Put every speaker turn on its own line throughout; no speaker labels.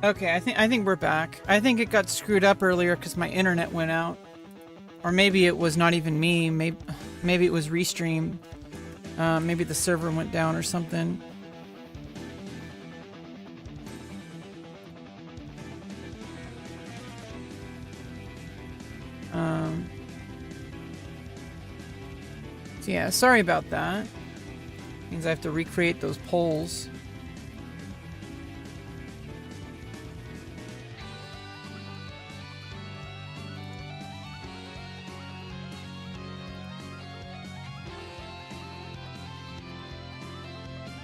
Okay, I think we're back. I think it got screwed up earlier because my internet went out, or maybe it was not even me. Maybe it was Restream. Maybe the server went down or something. So yeah, sorry about that. Means I have to recreate those polls.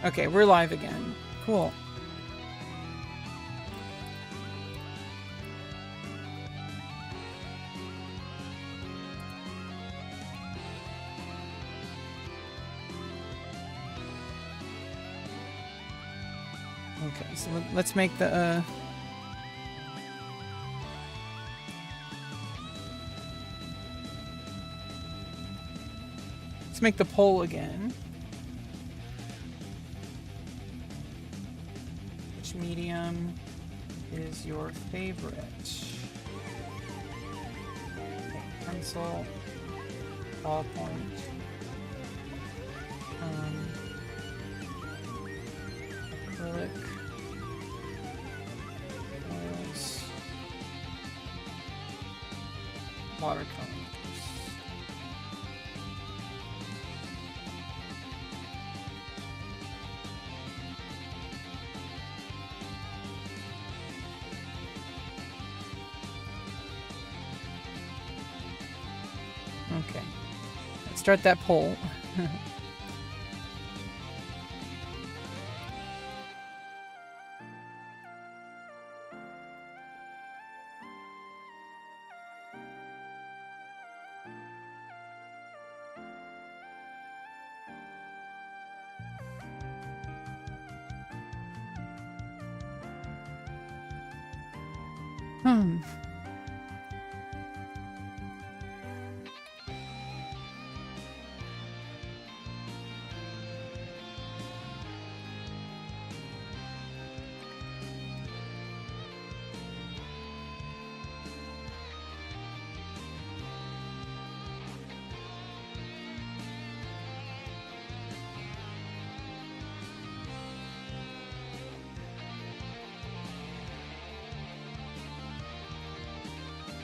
Okay, we're live again. Cool. Okay, so let's make the let's make the poll again. Which medium is your favorite? Okay, pencil, ballpoint, acrylic, oils, watercolors. Okay, let's start that poll.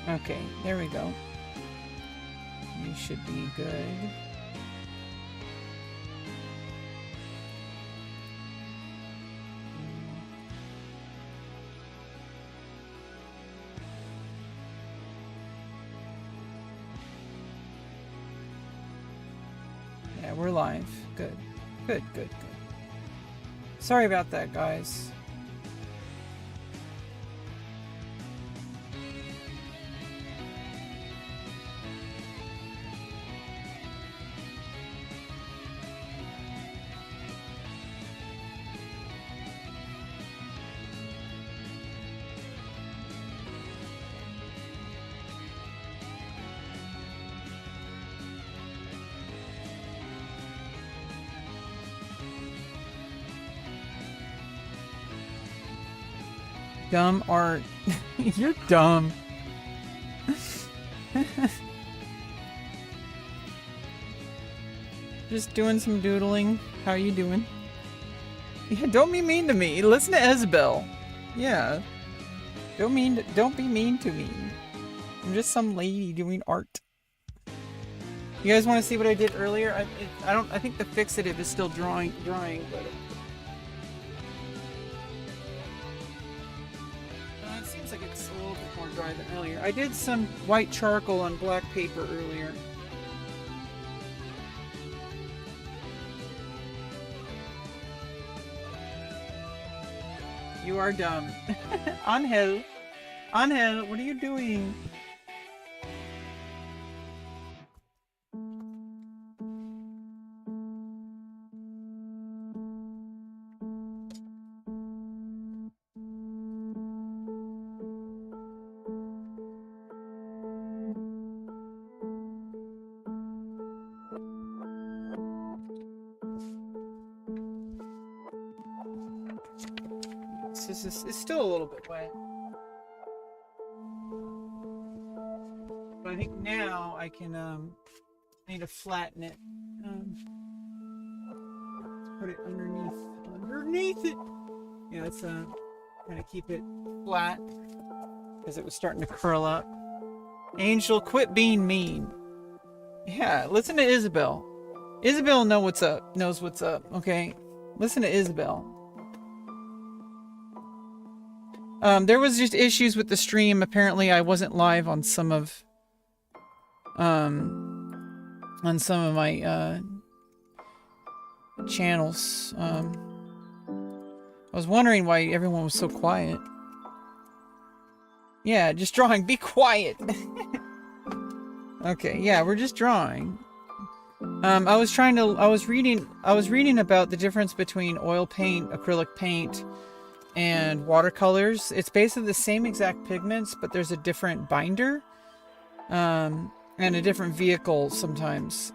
Okay, there we go. You should be good. Yeah, we're live. Good. Good, good, good. Sorry about that, guys. Dumb art. You're dumb. Just doing some doodling. How are you doing? Yeah, don't be mean to me. Listen to Isabel. Yeah. Don't be mean to me. I'm just some lady doing art. You guys want to see what I did earlier? I think the fixative is still drying, but it seems like it's a little bit more dry than earlier. I did some white charcoal on black paper earlier. You are dumb. Angel. Angel, what are you doing? It's still a little bit wet. But I think now I can, I need to flatten it. Put it underneath it. Yeah, let's, kind of keep it flat. Because it was starting to curl up. Angel, quit being mean. Yeah, listen to Isabel. Isabel knows what's up, okay? Listen to Isabel. There was just issues with the stream. Apparently I wasn't live on some of my channels. I was wondering why everyone was so quiet. Yeah, just drawing. Be quiet. Okay, yeah, we're just drawing. I was reading about the difference between oil paint, acrylic paint, and watercolors. It's basically the same exact pigments, but there's a different binder, and a different vehicle sometimes.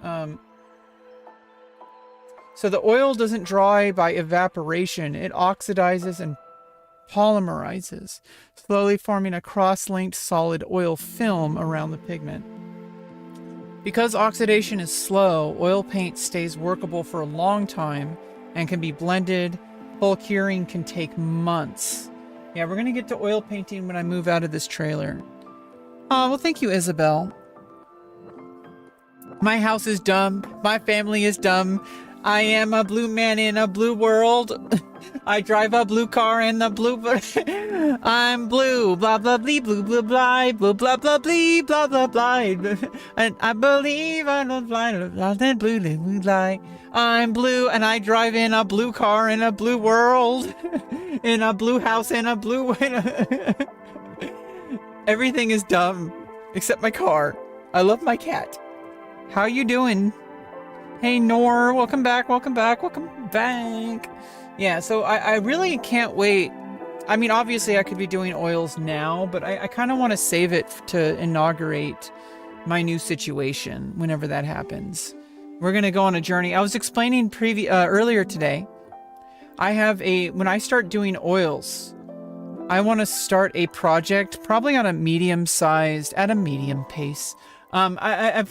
So the oil doesn't dry by evaporation. It oxidizes and polymerizes, slowly forming a cross-linked solid oil film around the pigment. Because oxidation is slow, oil paint stays workable for a long time and can be blended. Full curing can take months. Yeah, we're going to get to oil painting when I move out of this trailer. Oh, well, thank you, Isabel. My house is dumb. My family is dumb. I am a blue man in a blue world. I drive a blue car in the blue... I'm blue, blah, blah, blee, blue, blah, blah, blue, blah, blah, blee, blah, blah, blah. And I believe I'm not blind, blue, blue, blah. I'm blue, and I drive in a blue car in a blue world. In a blue house in a blue... Everything is dumb, except my car. I love my cat. How you doing? Hey, Nor, welcome back, welcome back, welcome back. Yeah, so I really can't wait. I mean, obviously I could be doing oils now, but I kind of want to save it to inaugurate my new situation whenever that happens. We're going to go on a journey. I was explaining earlier today, when I start doing oils, I want to start a project, probably on a medium pace. I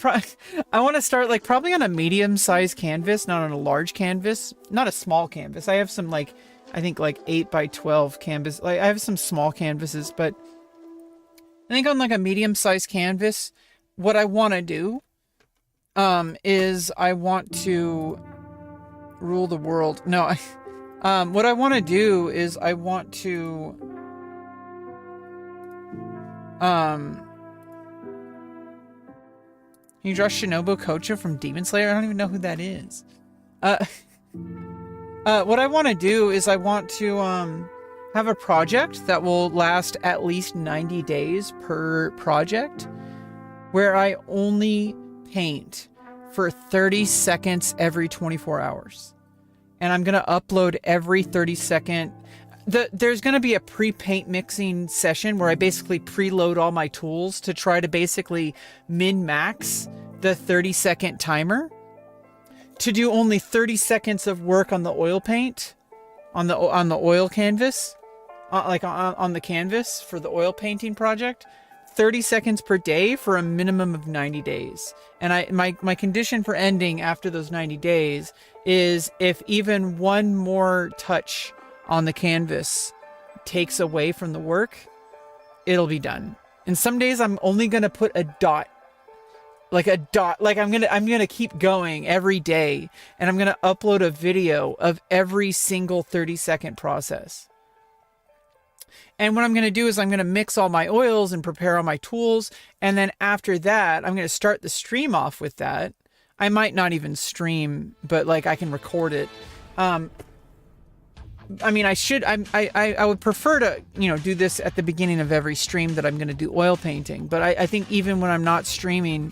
want to start like probably on a medium-sized canvas, not on a large canvas, not a small canvas. I have some I think 8x12 canvas. Like I have some small canvases, but I think on like a medium-sized canvas, what I want to do, is I want to rule the world. No, what I want to do is I want to, can you draw Shinobu Kocha from Demon Slayer? I don't even know who that is. What I want to do is I want to have a project that will last at least 90 days per project, where I only paint for 30 seconds every 24 hours. And I'm going to upload every 30-second. There's going to be a pre-paint mixing session where I basically preload all my tools to try to basically min-max the 30-second timer to do only 30 seconds of work on the oil paint, on the oil canvas, on the canvas for the oil painting project. 30 seconds per day for a minimum of 90 days. And my condition for ending after those 90 days is if even one more touch on the canvas takes away from the work, it'll be done. And some days I'm only going to put a dot, like I'm going to keep going every day, and I'm going to upload a video of every single 30-second process. And what I'm going to do is I'm going to mix all my oils and prepare all my tools. And then after that, I'm going to start the stream off with that. I might not even stream, but like I can record it. I mean, I would prefer to, do this at the beginning of every stream that I'm going to do oil painting. But I think even when I'm not streaming,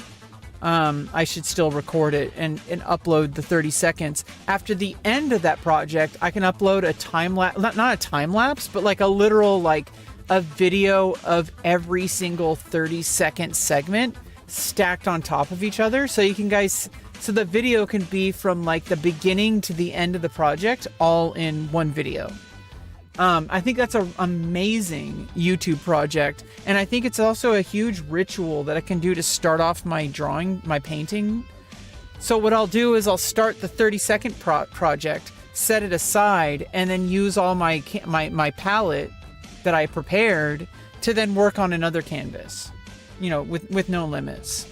I should still record it and upload the 30 seconds. After the end of that project, I can upload a time lapse, not a time lapse, but like a literal, like a video of every single 30-second segment stacked on top of each other. So you can so the video can be from like the beginning to the end of the project all in one video. I think that's an amazing YouTube project. And I think it's also a huge ritual that I can do to start off my drawing, my painting. So what I'll do is I'll start the 30-second project, set it aside, and then use all my palette that I prepared to then work on another canvas, you know, with no limits.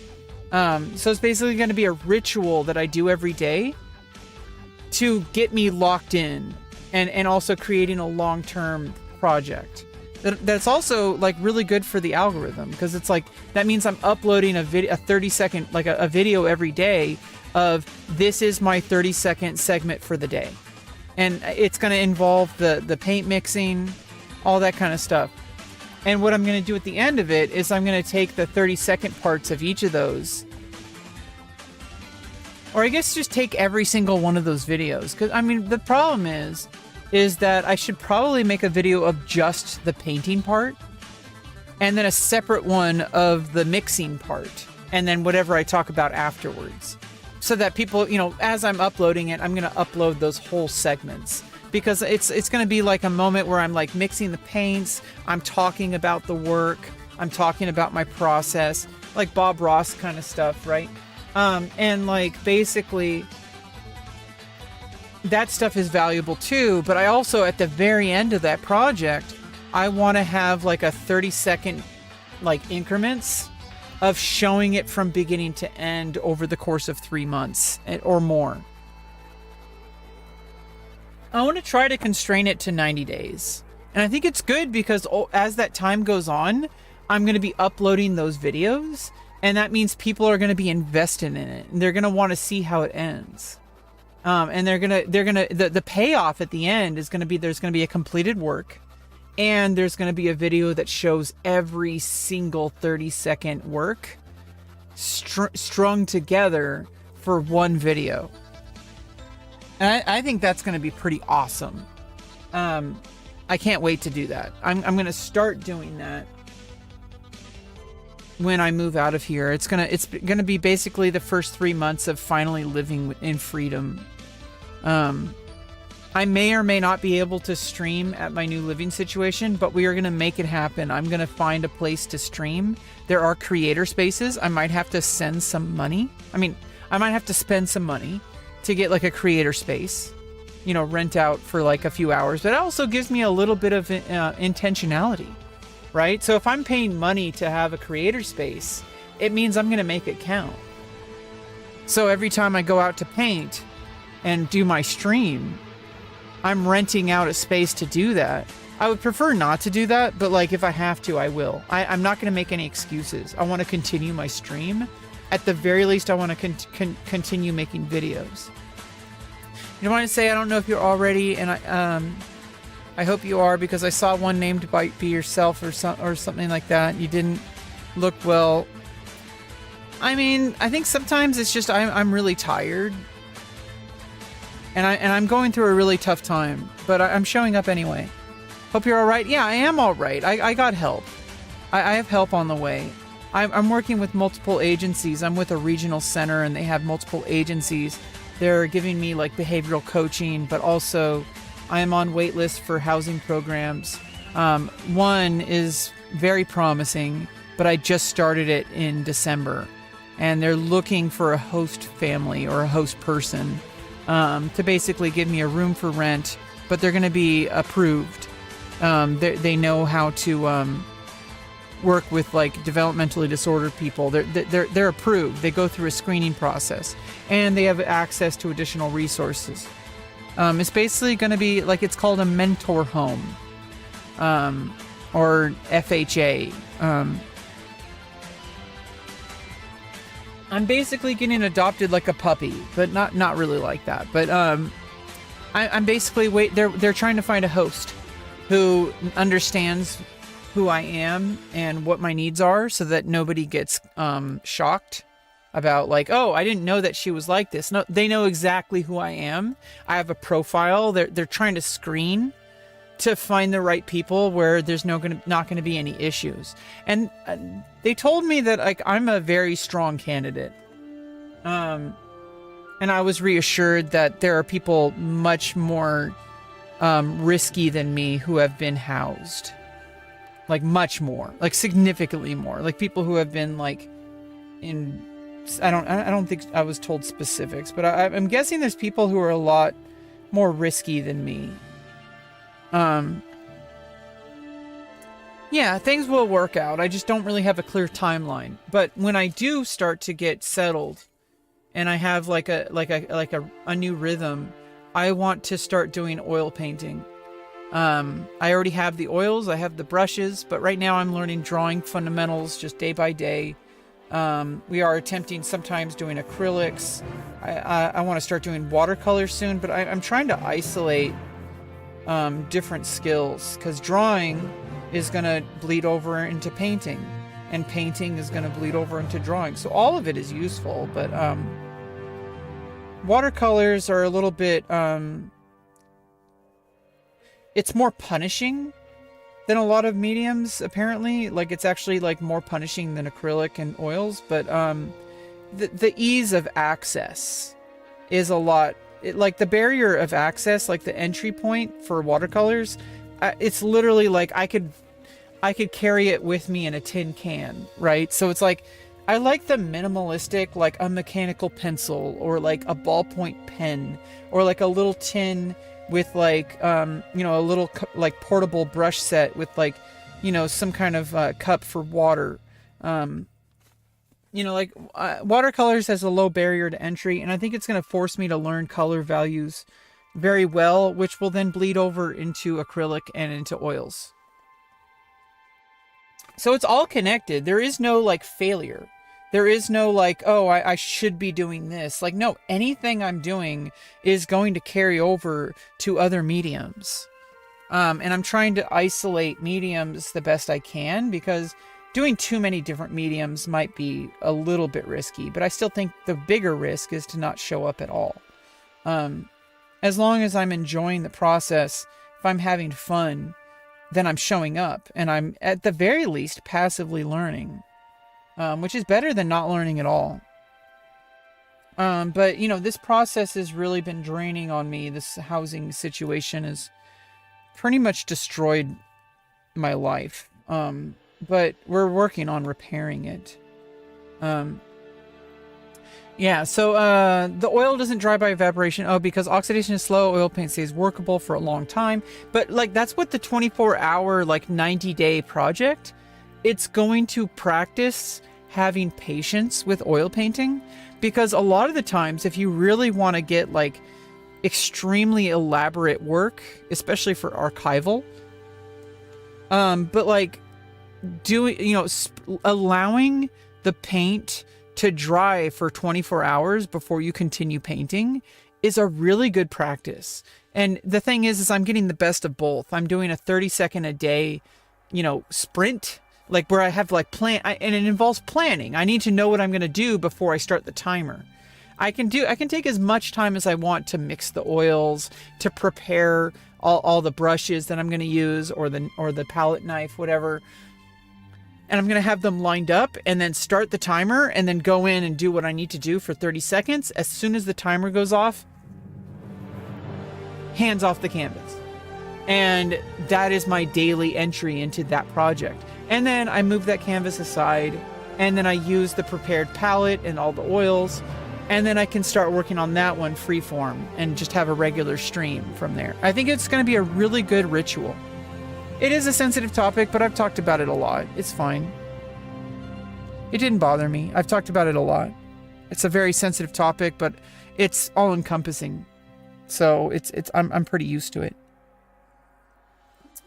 So it's basically going to be a ritual that I do every day to get me locked in, and also creating a long-term project. That's also like really good for the algorithm, because it's like, that means I'm uploading a 30-second, like a video every day of, this is my 30-second segment for the day. And it's going to involve the paint mixing, all that kind of stuff. And what I'm going to do at the end of it is I'm going to take the 30-second parts of each of those, or I guess just take every single one of those videos. Because, I mean, the problem is that I should probably make a video of just the painting part, and then a separate one of the mixing part, and then whatever I talk about afterwards. So that people, you know, as I'm uploading it, I'm going to upload those whole segments. Because it's going to be like a moment where I'm like mixing the paints, I'm talking about the work, I'm talking about my process, like Bob Ross kind of stuff, right? And like basically that stuff is valuable too, but I also, at the very end of that project, I want to have like a 30-second like increments of showing it from beginning to end over the course of 3 months or more. I want to try to constrain it to 90 days. And I think it's good because as that time goes on, I'm going to be uploading those videos, and that means people are going to be invested in it, and they're going to want to see how it ends. And the payoff at the end is going to be, there's going to be a completed work, and there's going to be a video that shows every single 30-second work strung together for one video. And I think that's going to be pretty awesome. I can't wait to do that. I'm going to start doing that when I move out of here. It's gonna be basically the first 3 months of finally living in freedom. I may or may not be able to stream at my new living situation, but we are going to make it happen. I'm going to find a place to stream. There are creator spaces. I might have to send some money. I mean, I might have to spend some money to get like a creator space, you know, rent out for like a few hours. But it also gives me a little bit of intentionality, right? So if I'm paying money to have a creator space, it means I'm going to make it count. So every time I go out to paint and do my stream, I'm renting out a space to do that. I would prefer not to do that, but like if I have to, I will. I'm not going to make any excuses. I want to continue my stream. At the very least, I want to continue making videos. You know what I say? I don't know if you're already, and I hope you are, because I saw one named Be Yourself or something like that. You didn't look well. I mean, I think sometimes it's just I'm really tired. And I'm going through a really tough time, but I'm showing up anyway. Hope you're all right. Yeah, I am all right. I got help. I have help on the way. I'm working with multiple agencies. I'm with a regional center, and they have multiple agencies. They're giving me like behavioral coaching, but also I am on wait list for housing programs. One is very promising, but I just started it in December, and they're looking for a host family or a host person to basically give me a room for rent, but they're going to be approved. They know how to work with like developmentally disordered people. They're approved. They go through a screening process, and they have access to additional resources. It's basically going to be like, it's called a mentor home, or FHA. I'm basically getting adopted like a puppy, but not really like that. But I'm basically they're trying to find a host who understands who I am and what my needs are, so that nobody gets shocked about like, oh, I didn't know that she was like this. No, they know exactly who I am. I have a profile. They're trying to screen to find the right people where there's not going to be any issues. And they told me that like I'm a very strong candidate. And I was reassured that there are people much more risky than me who have been housed. Like much more, like significantly more, like people who have been like in, I don't think I was told specifics, but I'm guessing there's people who are a lot more risky than me. Yeah, things will work out. I just don't really have a clear timeline. But when I do start to get settled and I have like a new rhythm, I want to start doing oil painting. I already have the oils, I have the brushes, but right now I'm learning drawing fundamentals just day by day. We are attempting sometimes doing acrylics. I want to start doing watercolors soon, but I'm trying to isolate different skills, because drawing is going to bleed over into painting, and painting is going to bleed over into drawing. So all of it is useful, but watercolors are a little bit, it's more punishing than a lot of mediums, apparently. Like, it's actually like more punishing than acrylic and oils, but the ease of access is a lot, like the barrier of access, like the entry point for watercolors, it's literally like I could carry it with me in a tin can, right? So it's like, I like the minimalistic, like a mechanical pencil or like a ballpoint pen or like a little tin with like, you know, a little like portable brush set with like, you know, some kind of cup for water. You know, like watercolors has a low barrier to entry, and I think it's going to force me to learn color values very well, which will then bleed over into acrylic and into oils. So it's all connected. There is no like failure. There is no like, oh, I should be doing this. Like, no, anything I'm doing is going to carry over to other mediums. And I'm trying to isolate mediums the best I can, because doing too many different mediums might be a little bit risky, but I still think the bigger risk is to not show up at all. As long as I'm enjoying the process, if I'm having fun, then I'm showing up, and I'm at the very least passively learning, which is better than not learning at all. But you know, this process has really been draining on me. This housing situation has pretty much destroyed my life. But we're working on repairing it. Yeah, so the oil doesn't dry by evaporation. Oh, because oxidation is slow, oil paint stays workable for a long time. But like, that's what the 24-hour, like 90-day project, it's going to practice having patience with oil painting. Because a lot of the times, if you really want to get like extremely elaborate work, especially for archival, but like doing, you know, allowing the paint to dry for 24 hours before you continue painting is a really good practice. And the thing is I'm getting the best of both. I'm doing a 30-second a day, you know, sprint, like where I have like and it involves planning. I need to know what I'm going to do before I start the timer. I can take as much time as I want to mix the oils, to prepare all the brushes that I'm going to use, or the palette knife, whatever. And I'm going to have them lined up, and then start the timer, and then go in and do what I need to do for 30 seconds. As soon as the timer goes off, hands off the canvas. And that is my daily entry into that project. And then I move that canvas aside, and then I use the prepared palette and all the oils, and then I can start working on that one freeform and just have a regular stream from there. I think it's going to be a really good ritual. It is a sensitive topic, but I've talked about it a lot. It's fine. It didn't bother me. I've talked about it a lot. It's a very sensitive topic, but it's all encompassing. So I'm pretty used to it.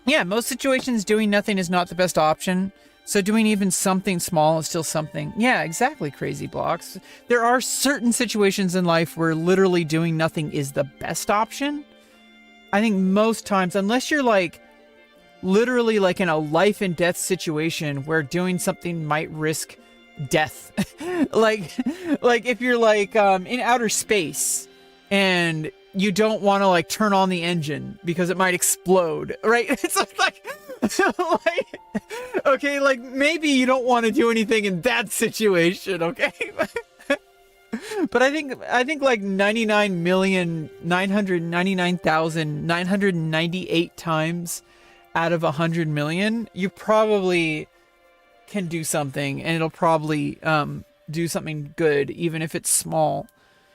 Yeah, most situations doing nothing is not the best option. So doing even something small is still something. Yeah, exactly, Crazy Blocks. There are certain situations in life where literally doing nothing is the best option. I think most times, unless you're like literally like in a life and death situation where doing something might risk death. like if you're like in outer space and you don't want to like turn on the engine because it might explode, right? It's like okay, like maybe you don't want to do anything in that situation, okay? But I think like 99,999,998 times out of 100 million, you probably can do something, and it'll probably do something good, even if it's small.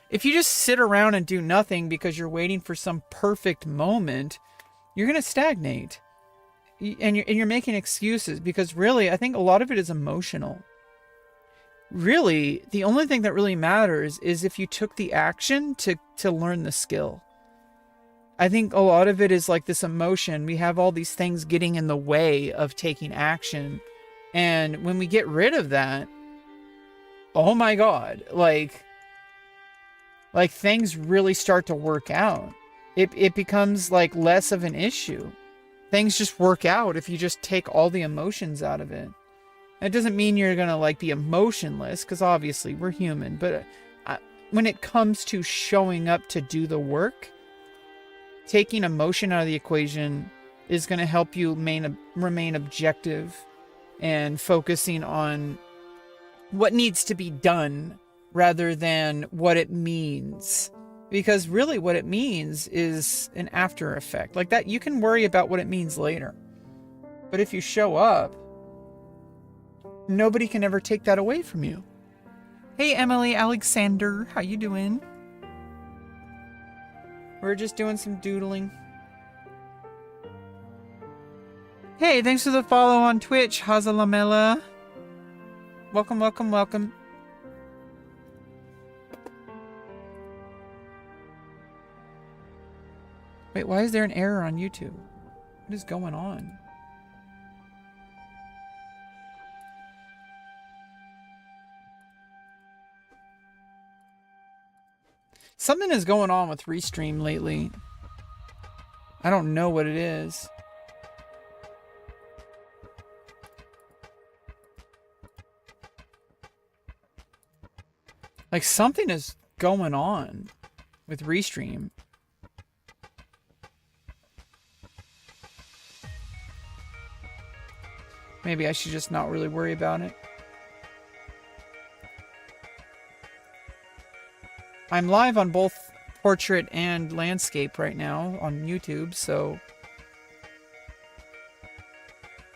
If you just sit around and do nothing because you're waiting for some perfect moment, you're going to stagnate. And you're making excuses, because really, I think a lot of it is emotional. Really, the only thing that really matters is if you took the action to learn the skill. I think a lot of it is like this emotion. We have all these things getting in the way of taking action. And when we get rid of that, oh my God, like things really start to work out. It becomes like less of an issue. Things just work out if you just take all the emotions out of it. It doesn't mean you're going to like be emotionless, because obviously we're human. But when it comes to showing up to do the work, taking emotion out of the equation is going to help you remain objective and focusing on what needs to be done rather than what it means. Because really what it means is an after effect. Like that, you can worry about what it means later. But if you show up, nobody can ever take that away from you. Hey, Emily Alexander, how you doing? We're just doing some doodling. Hey, thanks for the follow on Twitch, Hazalamela. Welcome, welcome, welcome. Wait, why is there an error on YouTube? What is going on? Something is going on with Restream lately. I don't know what it is. Like something is going on with Restream. Maybe I should just not really worry about it. I'm live on both portrait and landscape right now on YouTube, so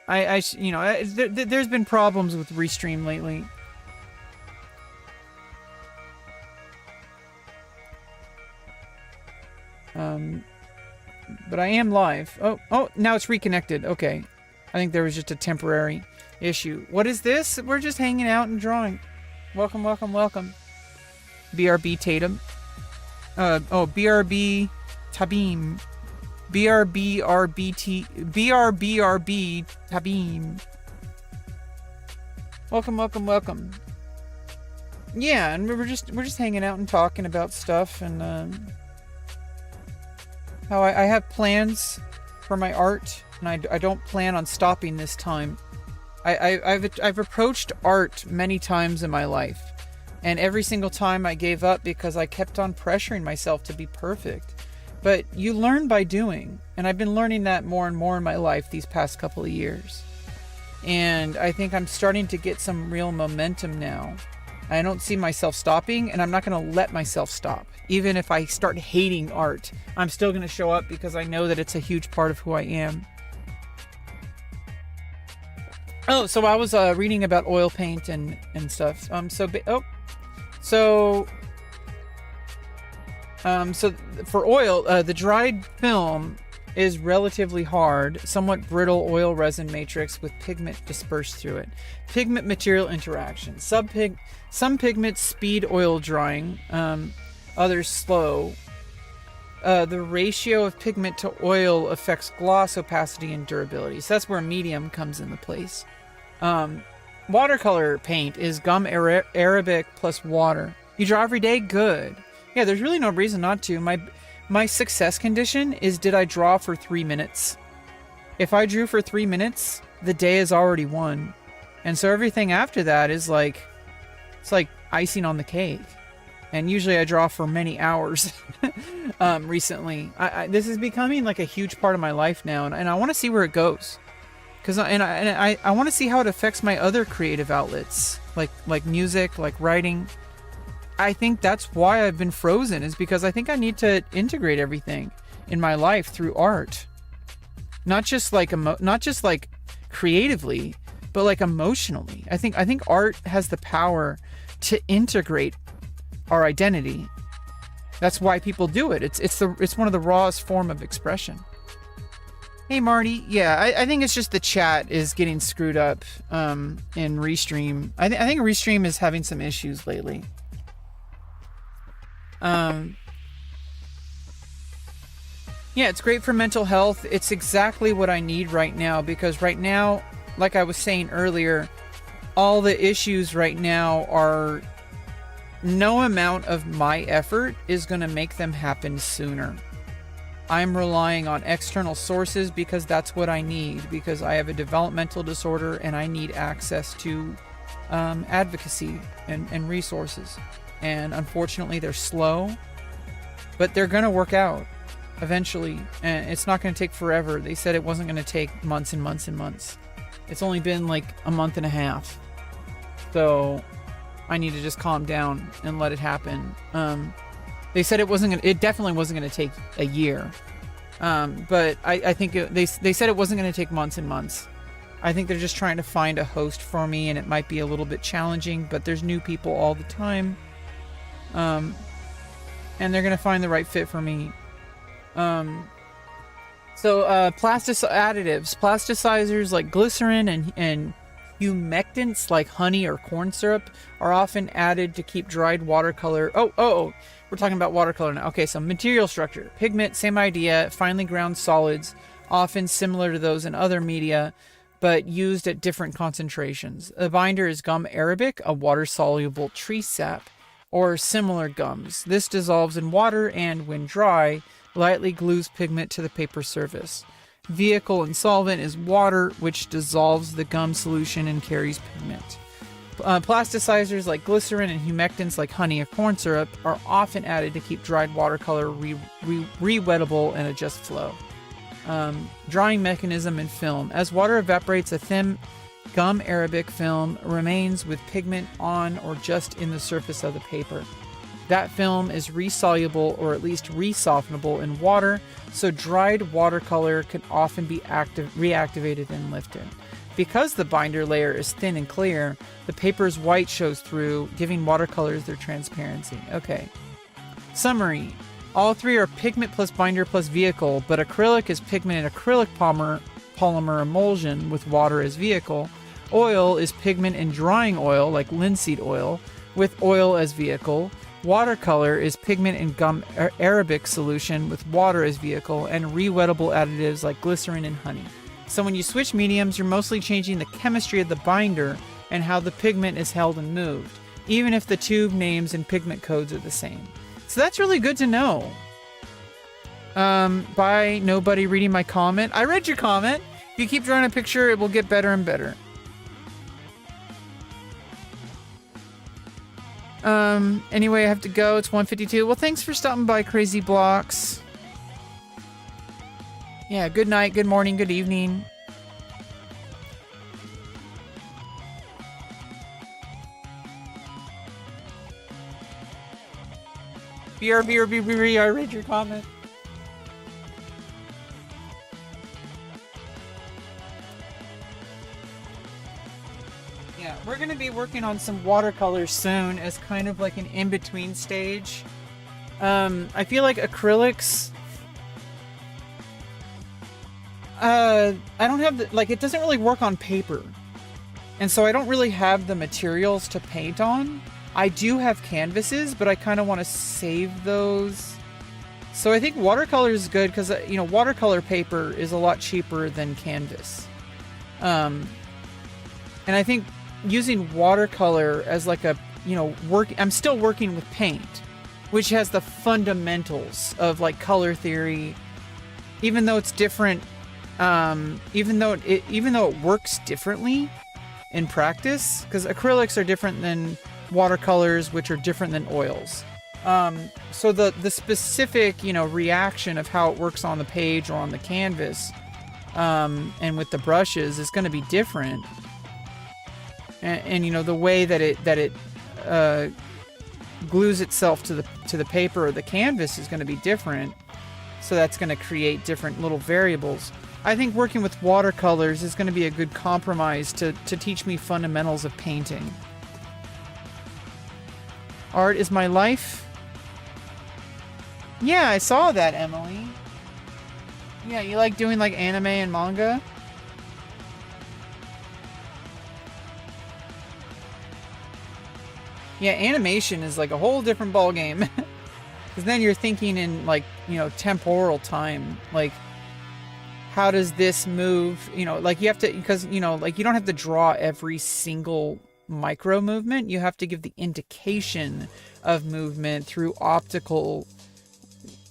there's been problems with Restream lately. But I am live. Oh, now it's reconnected. Okay. I think there was just a temporary issue. What is this? We're just hanging out and drawing. Welcome, welcome, welcome. BRB Tatum. BRB Tabim. BRBRB Tabim. Welcome, welcome, welcome. Yeah, and we're just hanging out and talking about stuff, and how I have plans for my art, and I don't plan on stopping this time. I've approached art many times in my life, and every single time I gave up because I kept on pressuring myself to be perfect. But you learn by doing, and I've been learning that more and more in my life these past couple of years. And I think I'm starting to get some real momentum now. I don't see myself stopping, and I'm not going to let myself stop. Even if I start hating art, I'm still going to show up because I know that it's a huge part of who I am. Oh, so I was reading about oil paint and stuff. So for oil, the dried film is relatively hard, somewhat brittle oil resin matrix with pigment dispersed through it. Pigment material interaction. Some pigments speed oil drying, others slow. The ratio of pigment to oil affects gloss, opacity, and durability. So that's where medium comes into place. Watercolor paint is gum arabic plus water. You draw every day? Good. Yeah, there's really no reason not to. My success condition is, did I draw for 3 minutes? If I drew for 3 minutes, the day is already won. And so everything after that is like, it's like icing on the cake. And usually I draw for many hours recently. This is becoming like a huge part of my life now, and I want to see where it goes. I want to see how it affects my other creative outlets, like music, like writing. I think that's why I've been frozen, is because I think I need to integrate everything in my life through art. Not just like creatively, but like emotionally. I think art has the power to integrate our identity. That's why people do it. It's one of the rawest form of expression. Hey Marty, yeah, I think it's just the chat is getting screwed up in Restream. I think Restream is having some issues lately. Yeah, it's great for mental health. It's exactly what I need right now, because right now, like I was saying earlier, all the issues right now are no amount of my effort is going to make them happen sooner. I'm relying on external sources because that's what I need, because I have a developmental disorder and I need access to advocacy and resources. And unfortunately, they're slow, but they're going to work out eventually. And it's not going to take forever. They said it wasn't going to take months and months and months. It's only been like a month and a half. So I need to just calm down and let it happen. They said it definitely wasn't going to take a year. But I think they said it wasn't going to take months and months. I think they're just trying to find a host for me, and it might be a little bit challenging, but there's new people all the time. And they're going to find the right fit for me. So additives, plasticizers like glycerin and humectants like honey or corn syrup are often added to keep dried watercolor. Oh, we're talking about watercolor now. Okay, so material structure. Pigment, same idea, finely ground solids, often similar to those in other media, but used at different concentrations. The binder is gum arabic, a water-soluble tree sap, or similar gums. This dissolves in water and, when dry, lightly glues pigment to the paper surface. Vehicle and solvent is water, which dissolves the gum solution and carries pigment. Plasticizers like glycerin and humectants like honey or corn syrup are often added to keep dried watercolor re-wettable and adjust flow. Drying mechanism in film. As water evaporates, a thin gum arabic film remains with pigment on or just in the surface of the paper. That film is resoluble or at least resoftenable in water, so dried watercolor can often be reactivated and lifted. Because the binder layer is thin and clear, the paper's white shows through, giving watercolors their transparency. Okay. Summary. All three are pigment plus binder plus vehicle, but acrylic is pigment and acrylic polymer emulsion with water as vehicle. Oil is pigment and drying oil like linseed oil with oil as vehicle. Watercolor is pigment and gum arabic solution with water as vehicle, and rewettable additives like glycerin and honey. So when you switch mediums, you're mostly changing the chemistry of the binder and how the pigment is held and moved, even if the tube names and pigment codes are the same. So that's really good to know. By nobody reading my comment. I read your comment. If you keep drawing a picture, it will get better and better. Anyway, I have to go. It's 1:52. Well, thanks for stopping by, Crazy Blocks. Yeah, good night, good morning, good evening. BRB, I read your comment. Yeah, we're going to be working on some watercolors soon as kind of like an in-between stage. I feel like acrylics... I don't have the... Like, it doesn't really work on paper. And so I don't really have the materials to paint on. I do have canvases, but I kind of want to save those. So I think watercolor is good because, you know, watercolor paper is a lot cheaper than canvas. And I think using watercolor as like a, you know, I'm still working with paint, which has the fundamentals of like color theory, even though it's different, even though it works differently in practice, because acrylics are different than watercolors, which are different than oils. So the specific, you know, reaction of how it works on the page or on the canvas, and with the brushes is going to be different. And you know, the way that it glues itself to the paper or the canvas is going to be different. So that's going to create different little variables. I think working with watercolors is going to be a good compromise to teach me fundamentals of painting. Art is my life. Yeah, I saw that, Emily. Yeah, you like doing like anime and manga? Yeah, animation is like a whole different ball game. Because then you're thinking in like, you know, temporal time. Like, how does this move? You know, like you have to, because, you know, like you don't have to draw every single micro movement. You have to give the indication of movement through optical,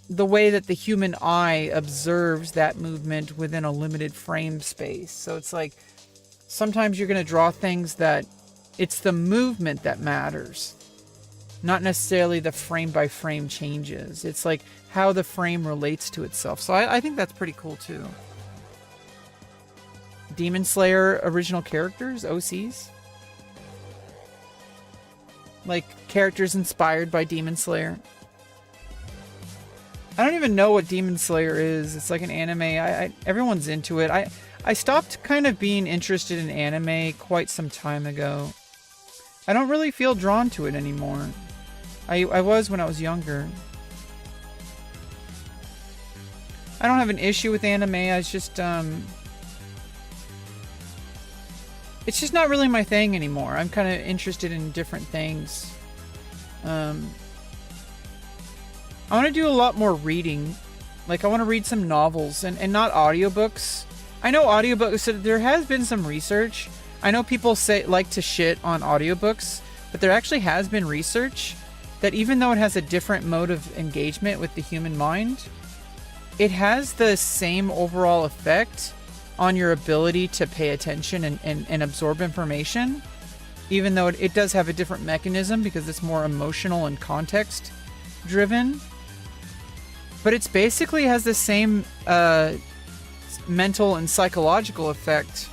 the way that the human eye observes that movement within a limited frame space. So it's like, sometimes you're going to draw things that it's the movement that matters, not necessarily the frame by frame changes. It's like how the frame relates to itself. So I think that's pretty cool too. Demon Slayer original characters, OCs. Like characters inspired by Demon Slayer. I don't even know what Demon Slayer is. It's like an anime. Everyone's into it. I stopped kind of being interested in anime quite some time ago. I don't really feel drawn to it anymore. I was when I was younger. I don't have an issue with anime. It's just not really my thing anymore. I'm kind of interested in different things. I want to do a lot more reading. Like, I want to read some novels and not audiobooks. I know audiobooks, so there has been some research. I know people like to shit on audiobooks, but there actually has been research that even though it has a different mode of engagement with the human mind, it has the same overall effect on your ability to pay attention and absorb information, even though it does have a different mechanism because it's more emotional and context driven. But it's basically has the same mental and psychological effect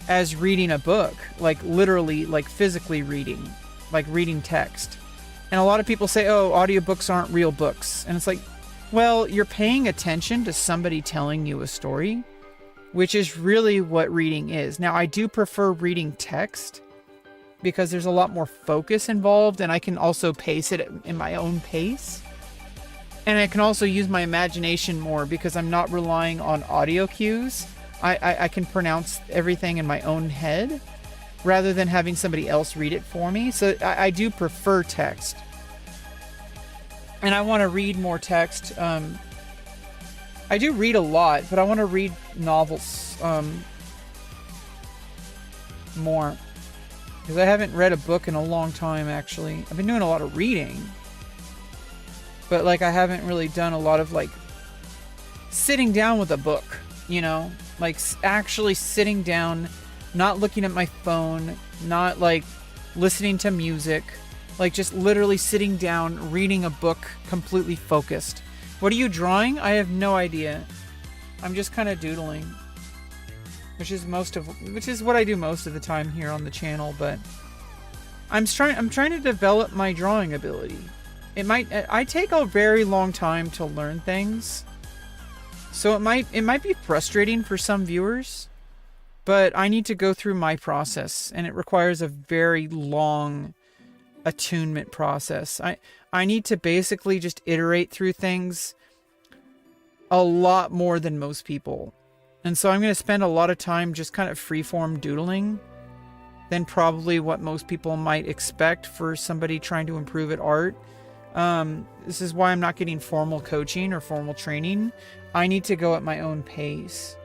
as reading a book, like literally, like physically reading, like reading text. And a lot of people say, oh, audiobooks aren't real books. And it's like, well, you're paying attention to somebody telling you a story, which is really what reading is. Now, I do prefer reading text because there's a lot more focus involved, and I can also pace it in my own pace. And I can also use my imagination more because I'm not relying on audio cues. I can pronounce everything in my own head rather than having somebody else read it for me. So I do prefer text. And I want to read more text. I do read a lot, but I want to read novels more. Because I haven't read a book in a long time, actually. I've been doing a lot of reading. But, like, I haven't really done a lot of, like, sitting down with a book, you know? Like, actually sitting down, not looking at my phone, not, like, listening to music. Like, just literally sitting down, reading a book, completely focused. What are you drawing? I have no idea. I'm just kind of doodling. Which is what I do most of the time here on the channel, but I'm trying to develop my drawing ability. I take a very long time to learn things. So it might be frustrating for some viewers, but I need to go through my process, and it requires a very long attunement process. I need to basically just iterate through things a lot more than most people. And so I'm going to spend a lot of time just kind of freeform doodling than probably what most people might expect for somebody trying to improve at art. This is why I'm not getting formal coaching or formal training. I need to go at my own pace.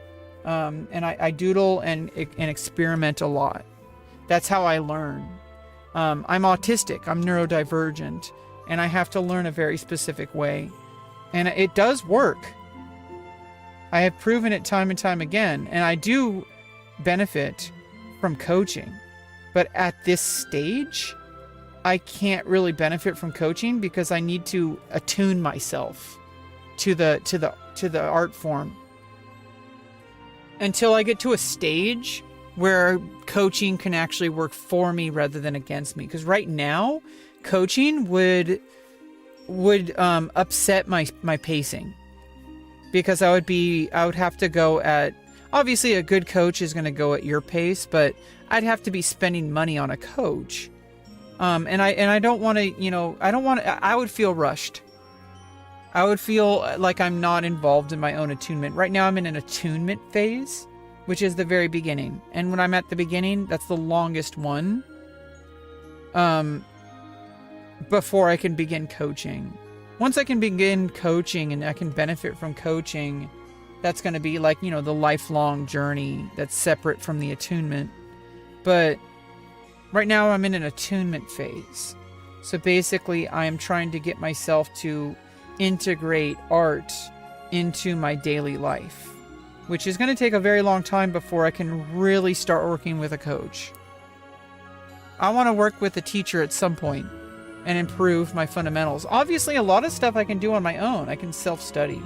And I doodle and experiment a lot. That's how I learn. I'm autistic. I'm neurodivergent. And I have to learn a very specific way. And it does work. I have proven it time and time again. And I do benefit from coaching. But at this stage, I can't really benefit from coaching because I need to attune myself to the art form until I get to a stage where coaching can actually work for me rather than against me. Because right now, coaching would upset my pacing, because I would have to go at, obviously a good coach is going to go at your pace, but I'd have to be spending money on a coach. And I don't want to, I would feel rushed. I would feel like I'm not involved in my own attunement. Right now I'm in an attunement phase, which is the very beginning. And when I'm at the beginning, that's the longest one. Before I can begin coaching. Once I can begin coaching and I can benefit from coaching, that's going to be like, the lifelong journey that's separate from the attunement. But right now I'm in an attunement phase. So basically I am trying to get myself to integrate art into my daily life, which is going to take a very long time before I can really start working with a coach. I want to work with a teacher at some point and improve my fundamentals. Obviously, a lot of stuff I can do on my own. I can self-study.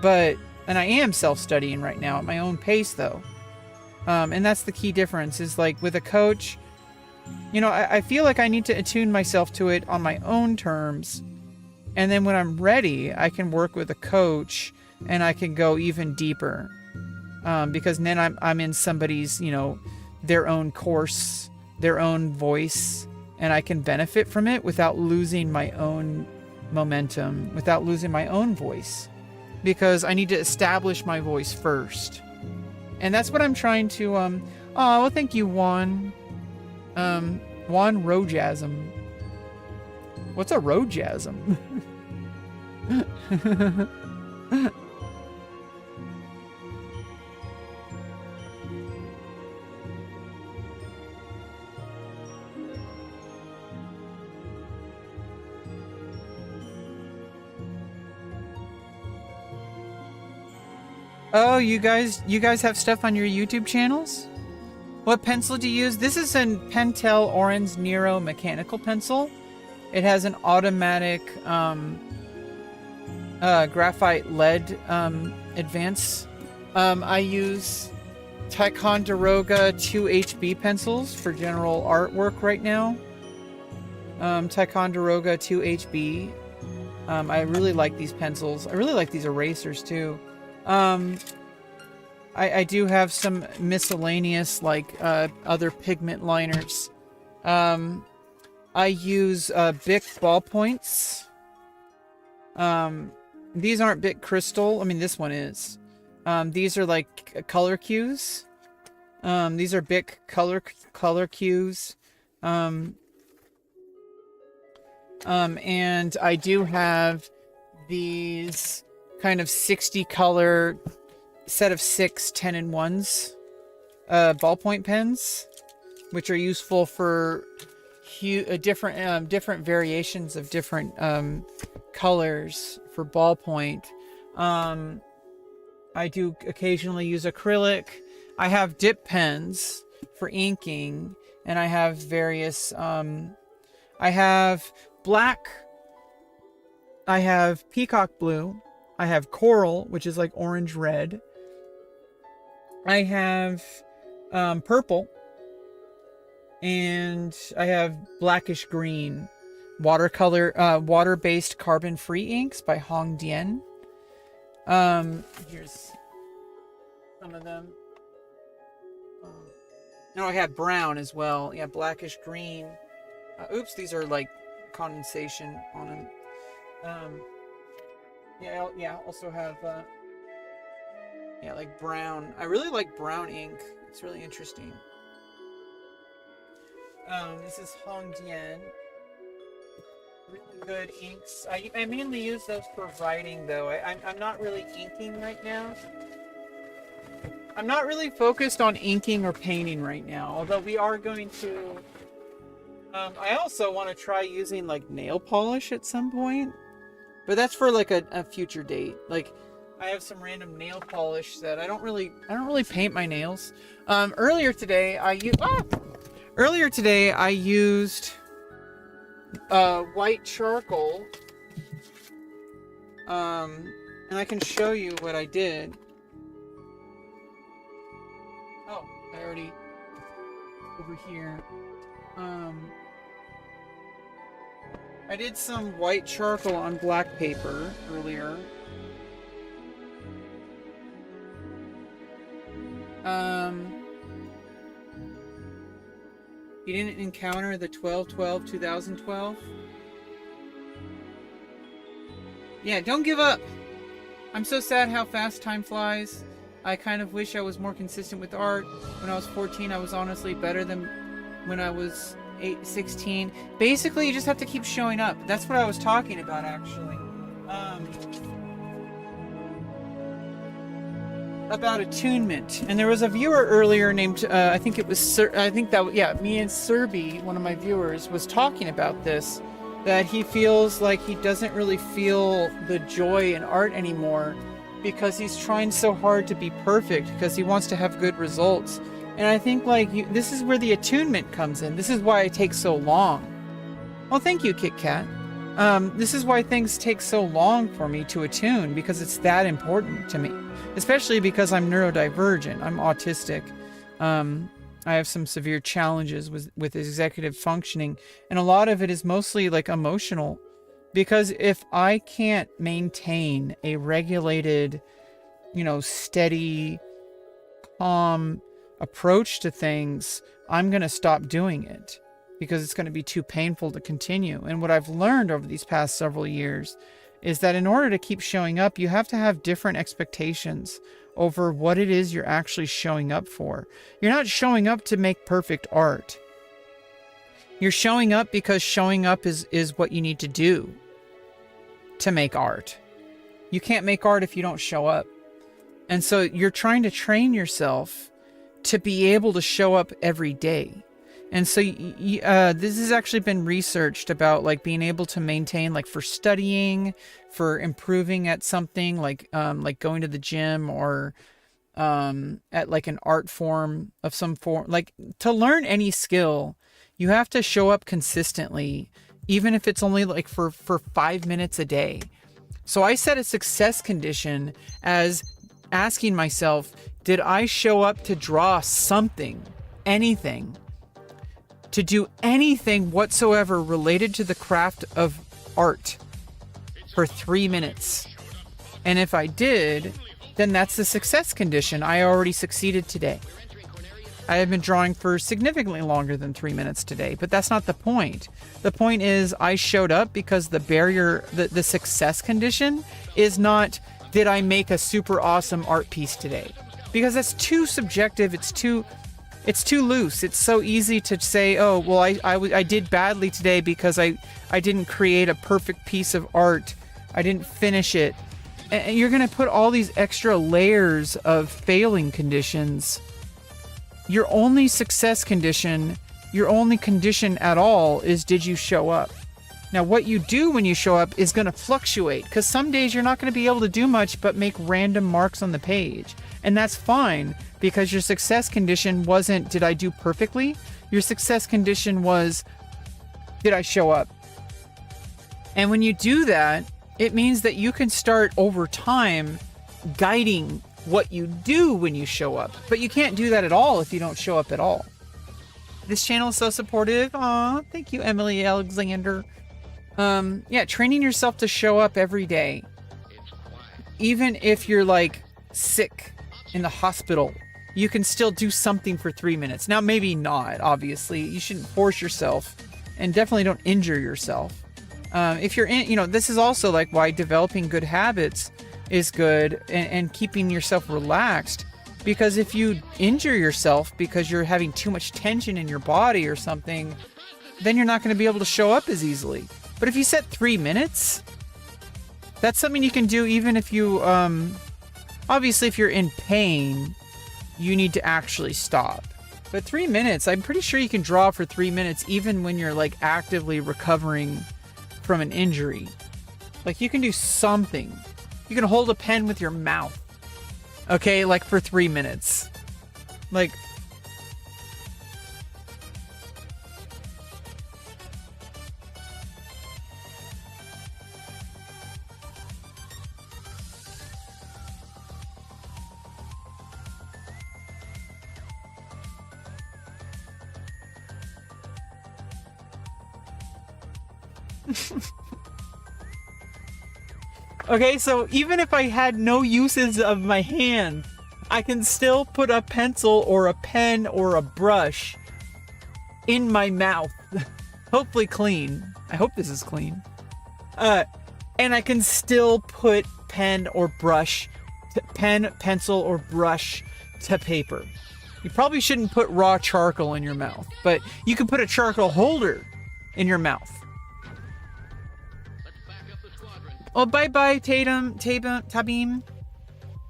And I am self-studying right now at my own pace, though. And that's the key difference, is like with a coach, I feel like I need to attune myself to it on my own terms. And then when I'm ready, I can work with a coach and I can go even deeper. Because then I'm in somebody's, their own course, their own voice, and I can benefit from it without losing my own momentum, without losing my own voice. Because I need to establish my voice first. And that's what I'm trying to, well, thank you, Juan. Juan Rojasm. What's a Rojasm? Oh, you guys have stuff on your YouTube channels? What pencil do you use? This is a Pentel Orange Nero mechanical pencil. It has an automatic graphite lead advance. I use Ticonderoga 2HB pencils for general artwork right now. Ticonderoga 2HB. I really like these pencils. I really like these erasers too. I do have some miscellaneous, like, other pigment liners. I use, Bic ballpoints. These aren't Bic Crystal. I mean, this one is. These are, like, color cues. These are Bic color cues. And I do have these kind of 60 color set of 6 10-in-1s ballpoint pens, which are useful for different variations of different colors for ballpoint. I do occasionally use acrylic. I have dip pens for inking, and I have various I have black, I have peacock blue, I have coral, which is like orange red. I have purple, and I have blackish green. Watercolor, water-based carbon-free inks by Hong Dien. Here's some of them. No, I have brown as well. Yeah, blackish green. Oops, these are like condensation on them. Yeah, also have, like brown. I really like brown ink. It's really interesting. This is Hong Dien. Really good inks. I mainly use those for writing, though. I'm not really inking right now. I'm not really focused on inking or painting right now, although we are going to... I also want to try using, like, nail polish at some point. But that's for, like, a future date. Like, I have some random nail polish that I don't really paint my nails. Earlier today, I used white charcoal. And I can show you what I did. Oh, I already... over here. I did some white charcoal on black paper earlier. You didn't encounter the 12/12/2012? Yeah, don't give up. I'm so sad how fast time flies. I kind of wish I was more consistent with art. When I was 14, I was honestly better than when I was 16. Basically, you just have to keep showing up. That's what I was talking about, actually. About attunement. And there was a viewer earlier named, I think it was, me and Serby, one of my viewers, was talking about this. That he feels like he doesn't really feel the joy in art anymore because he's trying so hard to be perfect because he wants to have good results. And I think this is where the attunement comes in. This is why it takes so long. Well, thank you, Kit Kat. This is why things take so long for me to attune, because it's that important to me. Especially because I'm neurodivergent. I'm autistic. I have some severe challenges with executive functioning, and a lot of it is mostly like emotional, because if I can't maintain a regulated, steady, calm approach to things, I'm going to stop doing it because it's going to be too painful to continue. And what I've learned over these past several years is that in order to keep showing up, you have to have different expectations over what it is you're actually showing up for. You're not showing up to make perfect art. You're showing up because showing up is what you need to do to make art. You can't make art if you don't show up. And so you're trying to train yourself to be able to show up every day. And so this has actually been researched about being able to maintain, for studying, for improving at something, like going to the gym, or at an art form of some form. To learn any skill, you have to show up consistently, even if it's only for 5 minutes a day. So I set a success condition as asking myself, did I show up to draw something, anything, to do anything whatsoever related to the craft of art for 3 minutes? And if I did, then that's the success condition. I already succeeded today. I have been drawing for significantly longer than 3 minutes today, but that's not the point. The point is I showed up because the barrier, the success condition is not, did I make a super awesome art piece today? Because that's too subjective. It's too loose. It's so easy to say, oh, well, I did badly today because I didn't create a perfect piece of art. I didn't finish it. And you're going to put all these extra layers of failing conditions. Your only success condition, your only condition at all is, did you show up? Now, what you do when you show up is going to fluctuate, because some days you're not going to be able to do much but make random marks on the page. And that's fine, because your success condition wasn't, did I do perfectly? Your success condition was, did I show up? And when you do that, it means that you can start over time guiding what you do when you show up. But you can't do that at all if you don't show up at all. This channel is so supportive. Aw, thank you, Emily Alexander. Training yourself to show up every day. Even if you're sick in the hospital, you can still do something for 3 minutes. Now, maybe not, obviously. You shouldn't force yourself, and definitely don't injure yourself. If you're in, this is also why developing good habits is good, and keeping yourself relaxed. Because if you injure yourself because you're having too much tension in your body or something, then you're not going to be able to show up as easily. But if you set 3 minutes, that's something you can do even if you, obviously if you're in pain, you need to actually stop. But 3 minutes, I'm pretty sure you can draw for 3 minutes even when you're actively recovering from an injury. You can do something. You can hold a pen with your mouth. Okay, for 3 minutes. Okay, so even if I had no uses of my hand, I can still put a pencil or a pen or a brush in my mouth. Hopefully clean. I hope this is clean. And I can still put pen, pencil, or brush to paper. You probably shouldn't put raw charcoal in your mouth, but you can put a charcoal holder in your mouth. Oh, bye-bye, Tabim.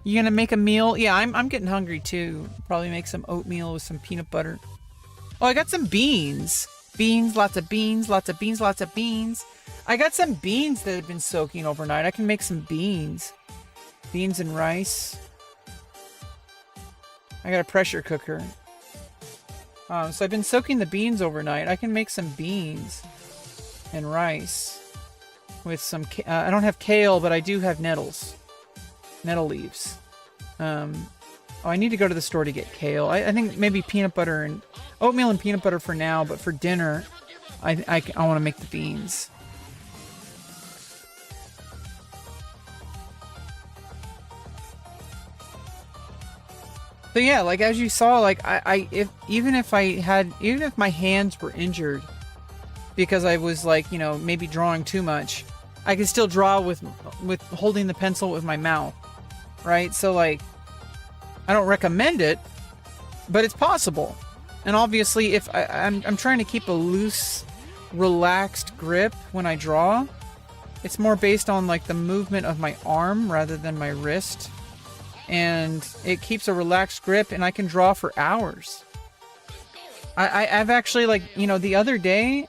You gonna make a meal? Yeah, I'm getting hungry too. Probably make some oatmeal with some peanut butter. Oh, I got some beans. Beans, lots of beans, lots of beans, lots of beans. I got some beans that have been soaking overnight. I can make some beans. Beans and rice. I got a pressure cooker. So I've been soaking the beans overnight. I can make some beans and rice with some... I don't have kale, but I do have nettles. Nettle leaves. Oh, I need to go to the store to get kale. I think maybe peanut butter and... oatmeal and peanut butter for now, but for dinner, I want to make the beans. So yeah, like as you saw, like even if my hands were injured because I was like, you know, maybe drawing too much, I could still draw with holding the pencil with my mouth, right? So like, I don't recommend it, but it's possible. And obviously, if I'm trying to keep a loose, relaxed grip when I draw, it's more based on like the movement of my arm rather than my wrist. And it keeps a relaxed grip, and I can draw for hours. I've actually, like, you know, the other day,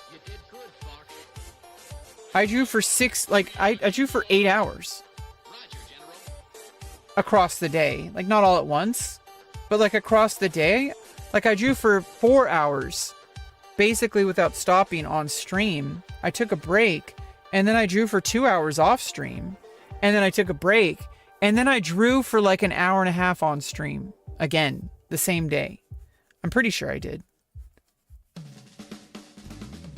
I drew for I drew for 8 hours. Across the day. Like, not all at once, but like across the day. Like, I drew for 4 hours, basically without stopping on stream. I took a break, and then I drew for 2 hours off stream, and then I took a break, and then I drew for like an hour and a half on stream again the same day. I'm pretty sure I did.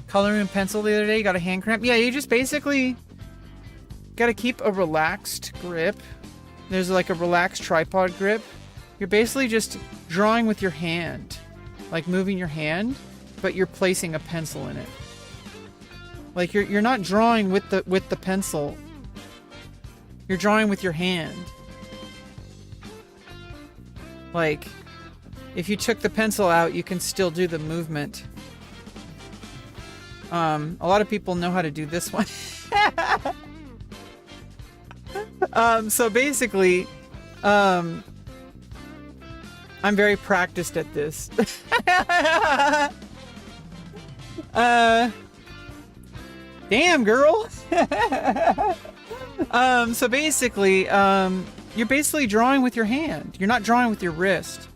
Coloring with pencil the other day, you got a hand cramp? Yeah, you just basically got to keep a relaxed grip. There's like a relaxed tripod grip. You're basically just drawing with your hand, like moving your hand, but you're placing a pencil in it. Like you're not drawing with the pencil. You're drawing with your hand. Like, if you took the pencil out, you can still do the movement. A lot of people know how to do this one. So basically, I'm very practiced at this. Damn, girl. So basically, you're basically drawing with your hand. You're not drawing with your wrist.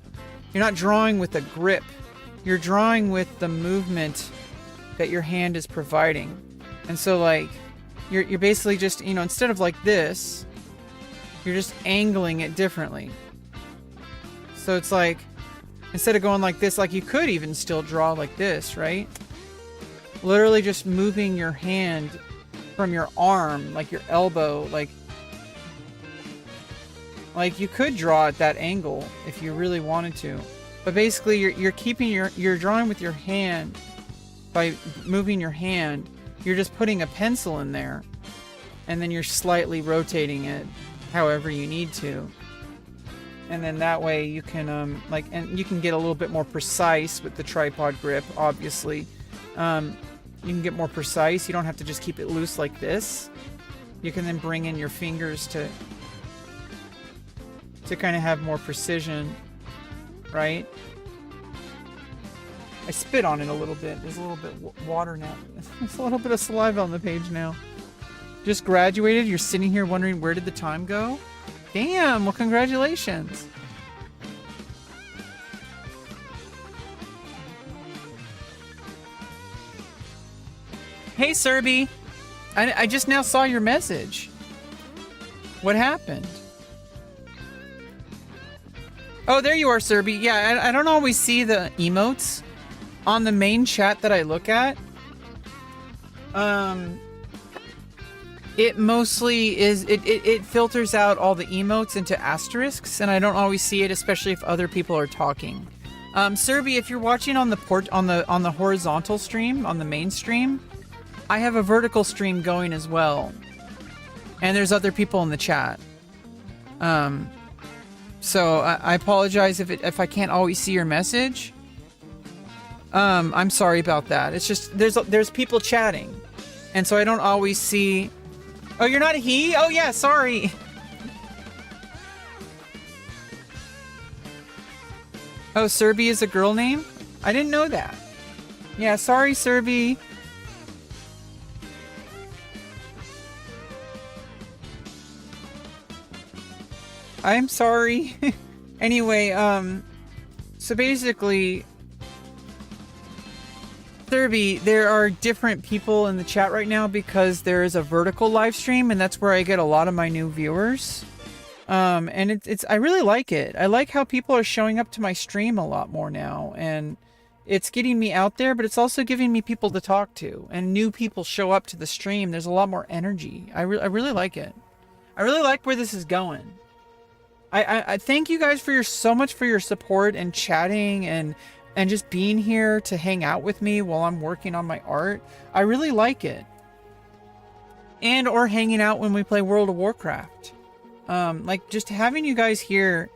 You're not drawing with a grip. You're drawing with the movement that your hand is providing. And so, like, you're basically just, you know, instead of like this, you're just angling it differently. So it's like, instead of going like this, like you could even still draw like this, right? Literally just moving your hand from your arm, like your elbow, like you could draw at that angle if you really wanted to. But basically you're drawing with your hand. By moving your hand, you're just putting a pencil in there, and then you're slightly rotating it however you need to. And then that way you can and you can get a little bit more precise with the tripod grip, obviously. You can get more precise. You don't have to just keep it loose like this. You can then bring in your fingers to kind of have more precision, right? I spit on it a little bit. There's a little bit water now. There's a little bit of saliva on the page now. Just graduated. You're sitting here wondering, where did the time go? Damn, well, congratulations. Hey, Serby. I just now saw your message. What happened? Oh, there you are, Serby. Yeah, I don't always see the emotes on the main chat that I look at. It mostly is, it filters out all the emotes into asterisks, and I don't always see it, especially if other people are talking. Serby, if you're watching on the on the horizontal stream, on the main stream, I have a vertical stream going as well. And there's other people in the chat. So I apologize if I can't always see your message. I'm sorry about that. It's just there's people chatting, and so I don't always see. Oh, you're not a he? Oh yeah, sorry. Oh, Serby is a girl name? I didn't know that. Yeah, sorry, Serby. I'm sorry. Anyway, so basically, Serby, there are different people in the chat right now because there is a vertical live stream, and that's where I get a lot of my new viewers. And it's I really like it. I like how people are showing up to my stream a lot more now, and it's getting me out there, but it's also giving me people to talk to, and new people show up to the stream. There's a lot more energy. I really like it. I really like where this is going. I thank you guys for so much for your support and chatting and just being here to hang out with me while I'm working on my art. I really like it. And or hanging out when we play World of Warcraft. Like just having you guys here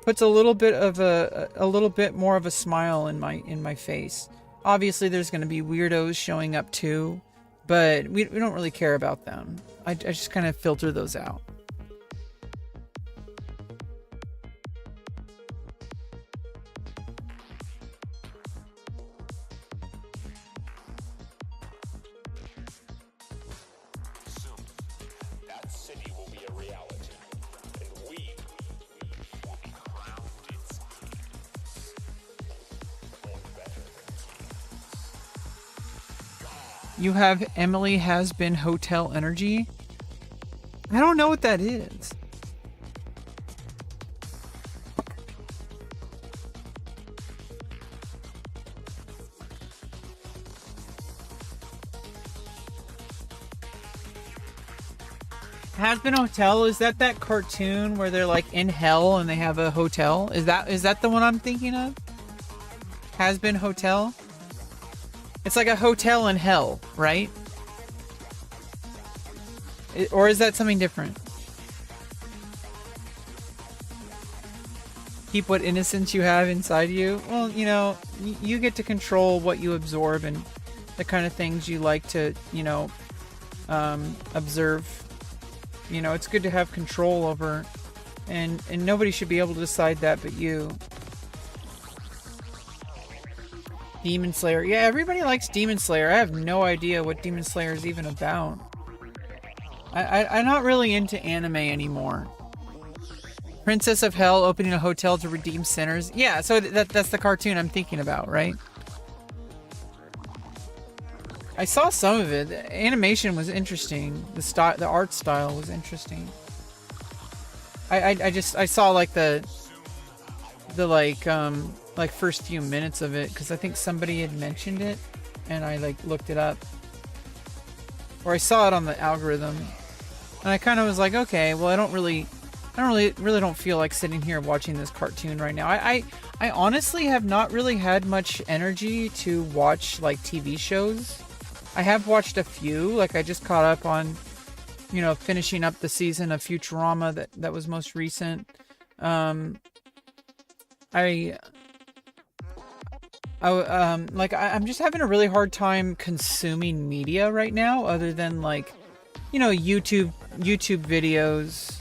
puts a little bit of a little bit more of a smile in my face. Obviously there's going to be weirdos showing up too, but we don't really care about them. I just kind of filter those out. You have Emily Has Been Hotel Energy? I don't know what that is. Has Been Hotel, is that cartoon where they're like in hell and they have a hotel? Is that the one I'm thinking of? Has Been Hotel? It's like a hotel in hell, right? Or is that something different? Keep what innocence you have inside you. Well, you know, you get to control what you absorb and the kind of things you like to, you know, observe. You know, it's good to have control over, and nobody should be able to decide that but you. Demon Slayer. Yeah, everybody likes Demon Slayer. I have no idea what Demon Slayer is even about. I'm not really into anime anymore. Princess of Hell opening a hotel to redeem sinners. Yeah, so that's the cartoon I'm thinking about, right? I saw some of it. The animation was interesting. The art style was interesting. I saw like the first few minutes of it because I think somebody had mentioned it and I like looked it up, or I saw it on the algorithm and I kind of was like, okay, well I don't really don't feel like sitting here watching this cartoon right now. I honestly have not really had much energy to watch like TV shows. I have watched a few, like I just caught up on, you know, finishing up the season of Futurama that was most recent. I'm just having a really hard time consuming media right now, other than like, you know, YouTube videos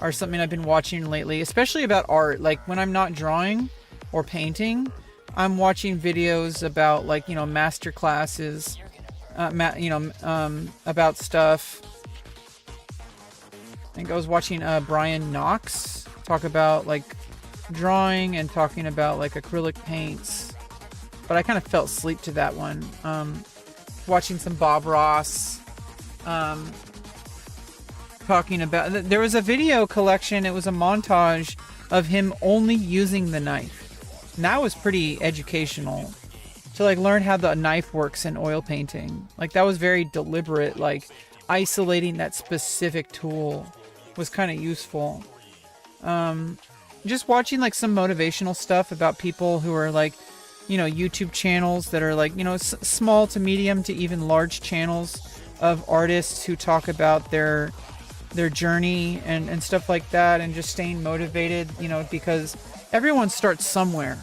are something I've been watching lately, especially about art. Like when I'm not drawing or painting, I'm watching videos about like, you know, master classes, about stuff. I think I was watching Brian Knox talk about like drawing and talking about like acrylic paints, but I kind of fell asleep to that one. Watching some Bob Ross talking about, there was a video collection, it was a montage of him only using the knife, and that was pretty educational to like learn how the knife works in oil painting. Like that was very deliberate. Like isolating that specific tool was kind of useful. Just watching like some motivational stuff about people who are like, you know, YouTube channels that are like, you know, small to medium to even large channels of artists who talk about their journey and stuff like that, and just staying motivated, you know, because everyone starts somewhere.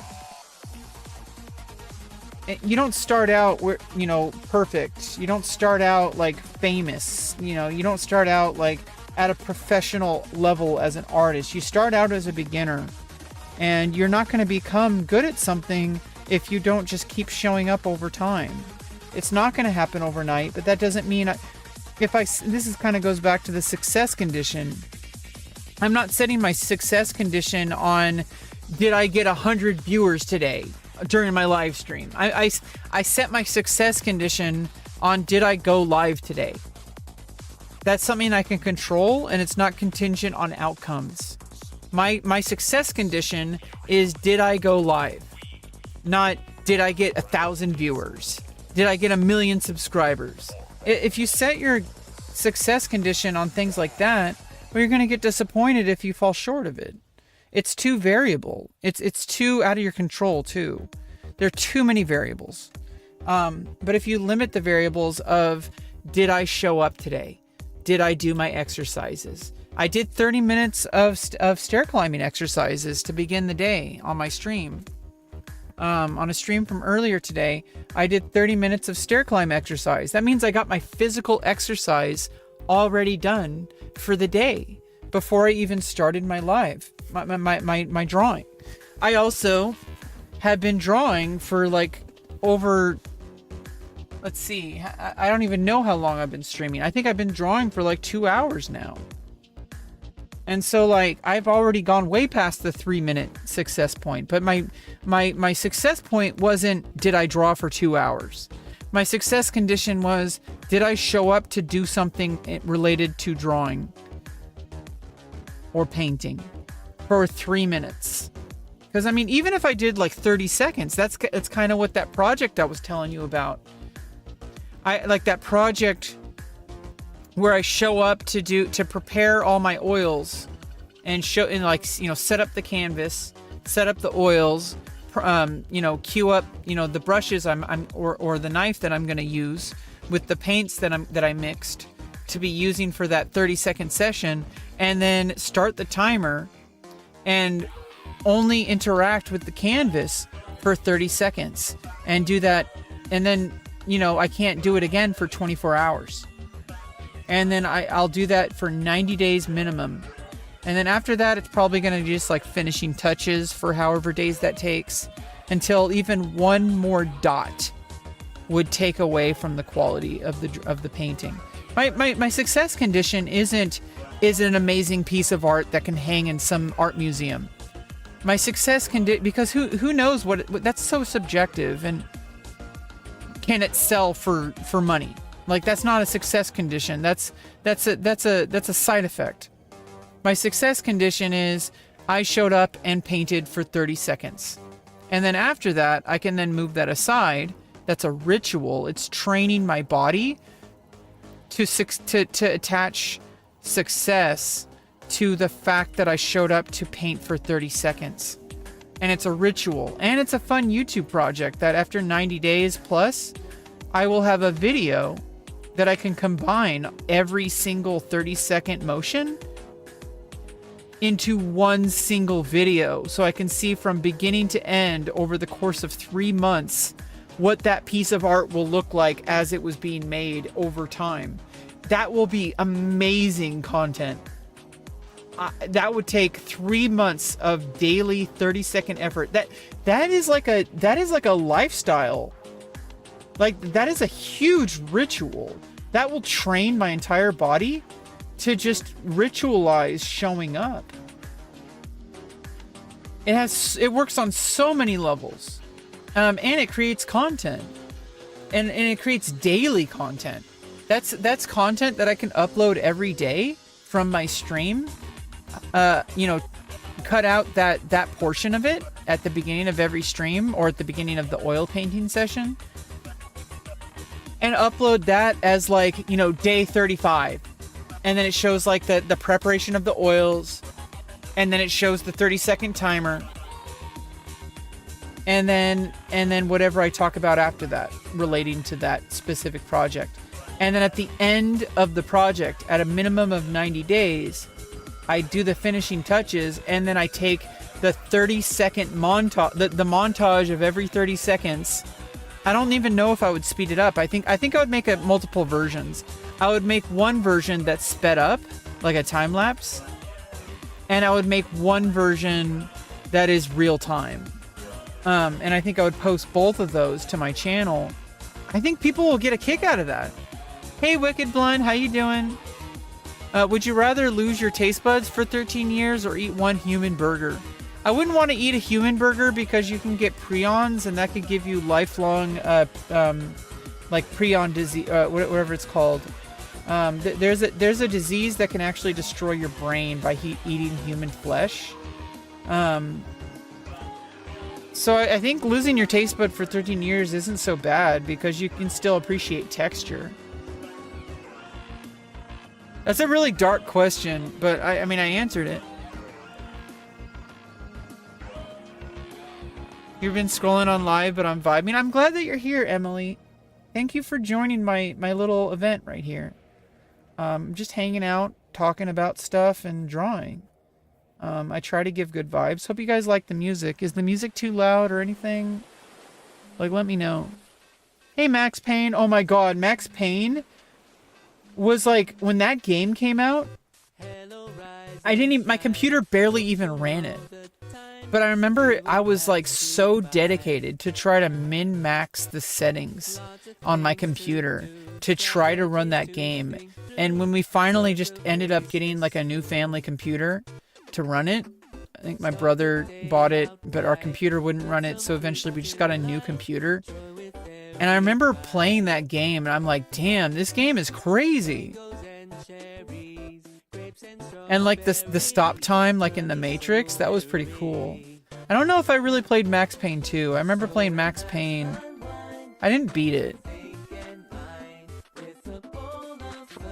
You don't start out, you know, perfect. You don't start out like famous. You know, you don't start out like at a professional level as an artist. You start out as a beginner, and you're not going to become good at something if you don't just keep showing up over time. It's not going to happen overnight, but that doesn't mean this is kind of goes back to the success condition. I'm not setting my success condition on, did I get 100 viewers today during my live stream? I set my success condition on, did I go live today? That's something I can control, and it's not contingent on outcomes. My success condition is, did I go live? Not, did I get 1,000 viewers? Did I get 1 million subscribers? If you set your success condition on things like that, well, you're going to get disappointed if you fall short of it. It's too variable. It's too out of your control too. There are too many variables. But if you limit the variables of, did I show up today? Did I do my exercises? I did 30 minutes of stair climbing exercises to begin the day on my stream. On a stream from earlier today, I did 30 minutes of stair climb exercise. That means I got my physical exercise already done for the day before I even started my live, my drawing. I also have been drawing for like over, let's see, I don't even know how long I've been streaming. I think I've been drawing for like 2 hours now. And so like I've already gone way past the 3-minute success point, but my success point wasn't, did I draw for 2 hours? My success condition was, did I show up to do something related to drawing or painting for 3 minutes? Because I mean, even if I did like 30 seconds, that's kind of what that project I was telling you about. I like that project where I show up to prepare all my oils and set up the canvas, set up the oils, queue up, the brushes or the knife that I'm going to use with the paints that I mixed to be using for that 30-second session, and then start the timer and only interact with the canvas for 30 seconds and do that. And then, I can't do it again for 24 hours. And then I'll do that for 90 days minimum. And then after that, it's probably going to be just like finishing touches for however days that takes, until even one more dot would take away from the quality of the painting. My success condition isn't an amazing piece of art that can hang in some art museum. My success because who knows what that's so subjective, and can it sell for money? Like, that's not a success condition. That's a side effect. My success condition is, I showed up and painted for 30 seconds. And then after that, I can then move that aside. That's a ritual. It's training my body to attach success to the fact that I showed up to paint for 30 seconds. And it's a ritual. And it's a fun YouTube project that after 90 days plus, I will have a video that I can combine every single 30-second motion into one single video, so I can see from beginning to end over the course of 3 months what that piece of art will look like as it was being made over time. That will be amazing content. That would take 3 months of daily 30-second effort. That is like a lifestyle. Like, that is a huge ritual. That will train my entire body to just ritualize showing up. It works on so many levels. And it creates content. And it creates daily content. That's content that I can upload every day from my stream. Cut out that portion of it at the beginning of every stream, or at the beginning of the oil painting session. and upload that as like, you know, day 35. And then it shows like the preparation of the oils, and then it shows the 30-second timer. And then whatever I talk about after that relating to that specific project. And then at the end of the project, at a minimum of 90 days, I do the finishing touches, and then I take the 30-second montage, the montage of every 30 seconds. I don't even know if I would speed it up. I think I would make multiple versions. I would make one version that's sped up, like a time lapse, and I would make one version that is real time. And I think I would post both of those to my channel. I think people will get a kick out of that. Hey, Wicked Blunt, how you doing? Would you rather lose your taste buds for 13 years or eat one human burger? I wouldn't want to eat a human burger because you can get prions, and that could give you lifelong, like prion disease, whatever it's called. There's a disease that can actually destroy your brain by eating human flesh. So I think losing your taste bud for 13 years isn't so bad because you can still appreciate texture. That's a really dark question, but I mean, I answered it. You've been scrolling on live, but I'm vibing. I'm glad that you're here, Emily. Thank you for joining my little event right here. Just hanging out, talking about stuff, and drawing. I try to give good vibes. Hope you guys like the music. Is the music too loud or anything? Like, let me know. Hey, Max Payne. Oh my god, Max Payne was like, when that game came out, my computer barely even ran it. But I remember I was like so dedicated to try to min-max the settings on my computer to try to run that game. And when we finally just ended up getting like a new family computer to run it, I think my brother bought it, but our computer wouldn't run it. So eventually we just got a new computer. And I remember playing that game and I'm like, damn, this game is crazy. And like the stop time, like in the Matrix, that was pretty cool. I don't know if I really played Max Payne 2. I remember playing Max Payne. I didn't beat it.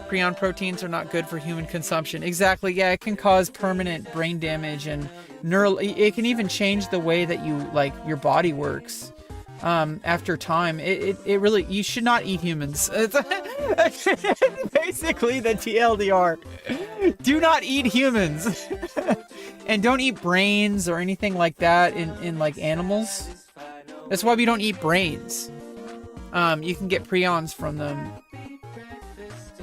Prion proteins are not good for human consumption. Exactly, yeah, it can cause permanent brain damage and it can even change the way that you, like, your body works. After time, it really, you should not eat humans. It's basically the TLDR. Do not eat humans. And don't eat brains or anything like that in like animals. That's why we don't eat brains. You can get prions from them.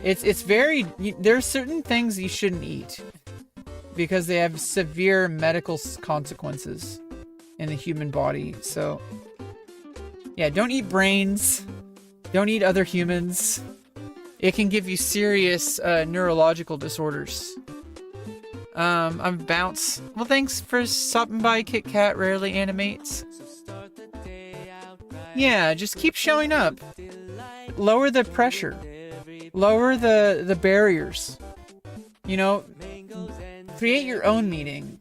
It's very, there's certain things you shouldn't eat because they have severe medical consequences in the human body. So yeah, don't eat brains. Don't eat other humans. It can give you serious neurological disorders. I'm Bounce. Well, thanks for stopping by, Kit Kat rarely animates. Yeah, just keep showing up. Lower the pressure. Lower the barriers. You know, create your own meaning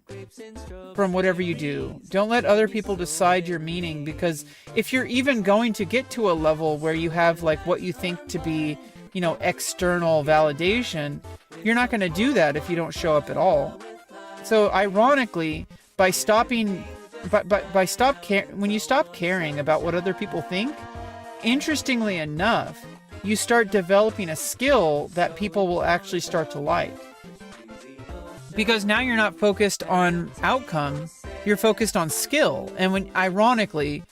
from whatever you do. Don't let other people decide your meaning, because if you're even going to get to a level where you have like what you think to be, you know, external validation, you're not going to do that if you don't show up at all. So ironically, when you stop caring about what other people think, interestingly enough, you start developing a skill that people will actually start to like. Because now you're not focused on outcome, you're focused on skill. And when, ironically,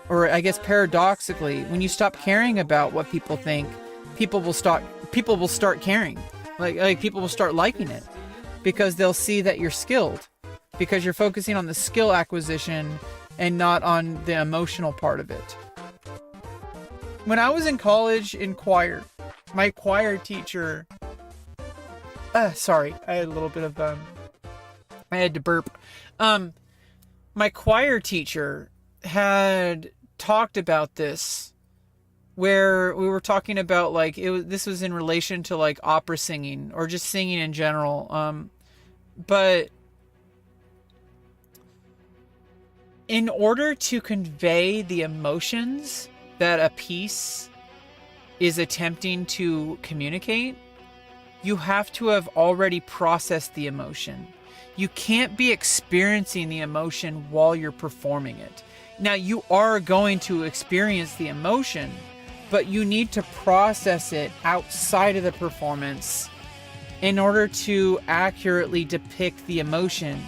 or I guess paradoxically, when you stop caring about what people think, people will start caring. Like people will start liking it because they'll see that you're skilled, because you're focusing on the skill acquisition and not on the emotional part of it. When I was in college in choir, my choir teacher, sorry, I had a little bit of, I had to burp. My choir teacher had talked about this, where we were talking about, like, this was in relation to like opera singing or just singing in general. But in order to convey the emotions that a piece is attempting to communicate, you have to have already processed the emotion. You can't be experiencing the emotion while you're performing it. Now, you are going to experience the emotion, but you need to process it outside of the performance in order to accurately depict the emotion.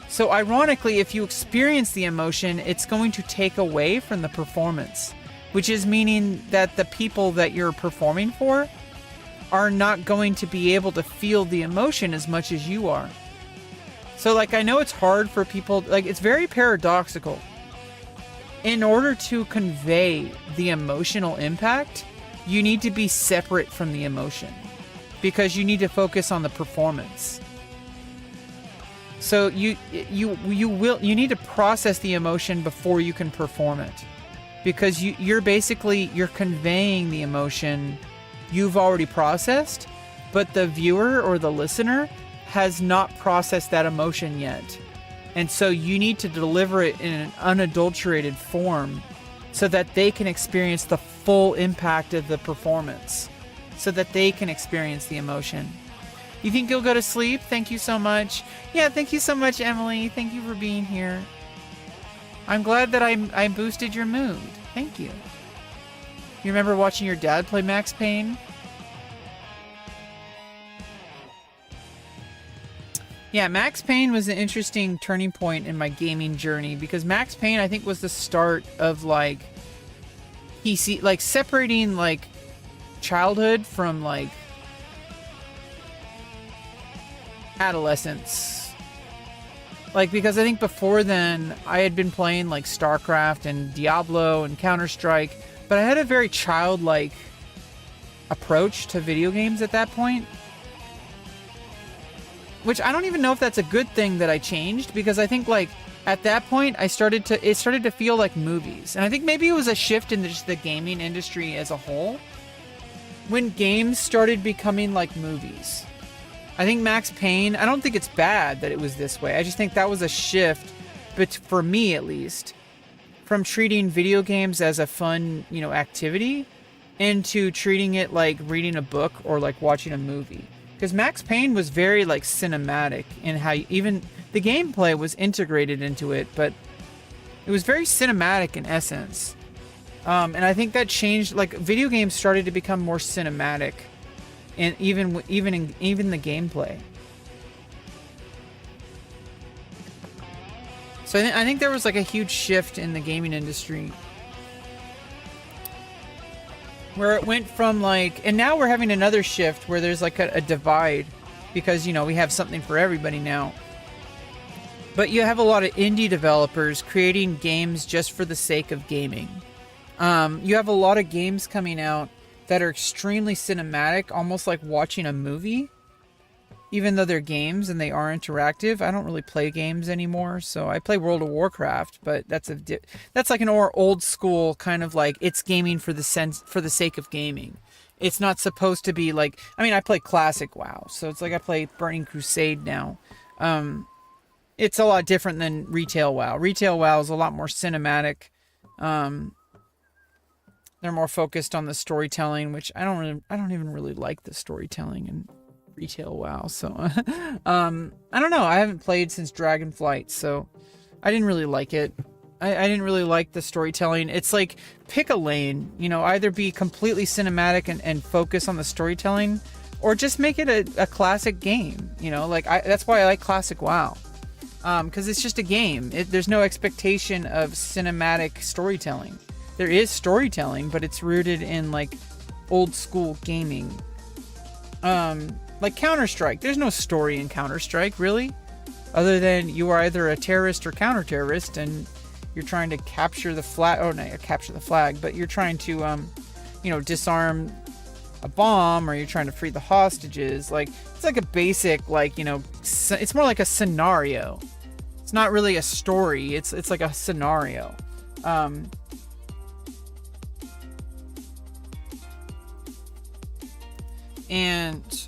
So ironically, if you experience the emotion, it's going to take away from the performance, which is meaning that the people that you're performing for are not going to be able to feel the emotion as much as you are. So like, I know it's hard for people, like it's very paradoxical. In order to convey the emotional impact, you need to be separate from the emotion because you need to focus on the performance. So you need to process the emotion before you can perform it, because you're conveying the emotion you've already processed, but the viewer or the listener has not processed that emotion yet. And so you need to deliver it in an unadulterated form so that they can experience the full impact of the performance, so that they can experience the emotion. You think you'll go to sleep? Thank you so much. Yeah, thank you so much, Emily. Thank you for being here. I'm glad that I boosted your mood. Thank you. You remember watching your dad play Max Payne? Yeah, Max Payne was an interesting turning point in my gaming journey, because Max Payne, I think, was the start of like PC, like separating like childhood from like adolescence. Like, because I think before then I had been playing like StarCraft and Diablo and Counter-Strike, but I had a very childlike approach to video games at that point. Which I don't even know if that's a good thing that I changed, because I think like at that point it started to feel like movies. And I think maybe it was a shift in just the gaming industry as a whole, when games started becoming like movies. I think Max Payne, I don't think it's bad that it was this way. I just think that was a shift, but for me at least, from treating video games as a fun, activity into treating it like reading a book or like watching a movie. Because Max Payne was very like cinematic in how even the gameplay was integrated into it, but it was very cinematic in essence. And I think that changed. Like, video games started to become more cinematic, and even the gameplay. So I think there was like a huge shift in the gaming industry, where it went from like, and now we're having another shift where there's like a divide, because we have something for everybody now. But you have a lot of indie developers creating games just for the sake of gaming. You have a lot of games coming out that are extremely cinematic, almost like watching a movie, even though they're games and they are interactive. I don't really play games anymore, so I play World of Warcraft, but that's like an old school kind of like, it's gaming for the sake of gaming. It's not supposed to be like, I play classic WoW, so it's like I play Burning Crusade now. It's a lot different than retail WoW. Retail WoW is a lot more cinematic. They're more focused on the storytelling, which I don't even really like the storytelling in retail WoW. So I don't know. I haven't played since Dragonflight, so I didn't really like it. I didn't really like the storytelling. It's like, pick a lane, either be completely cinematic and focus on the storytelling, or just make it a classic game. That's why I like classic WoW. Because it's just a game. There's no expectation of cinematic storytelling. There is storytelling, but it's rooted in like old school gaming. Like Counter-Strike. There's no story in Counter-Strike, really, other than you are either a terrorist or counter-terrorist, and you're trying to capture the flag. Oh, not capture the flag, but you're trying to, disarm a bomb, or you're trying to free the hostages. Like, it's like a basic, like, it's more like a scenario. It's not really a story. It's like a scenario. And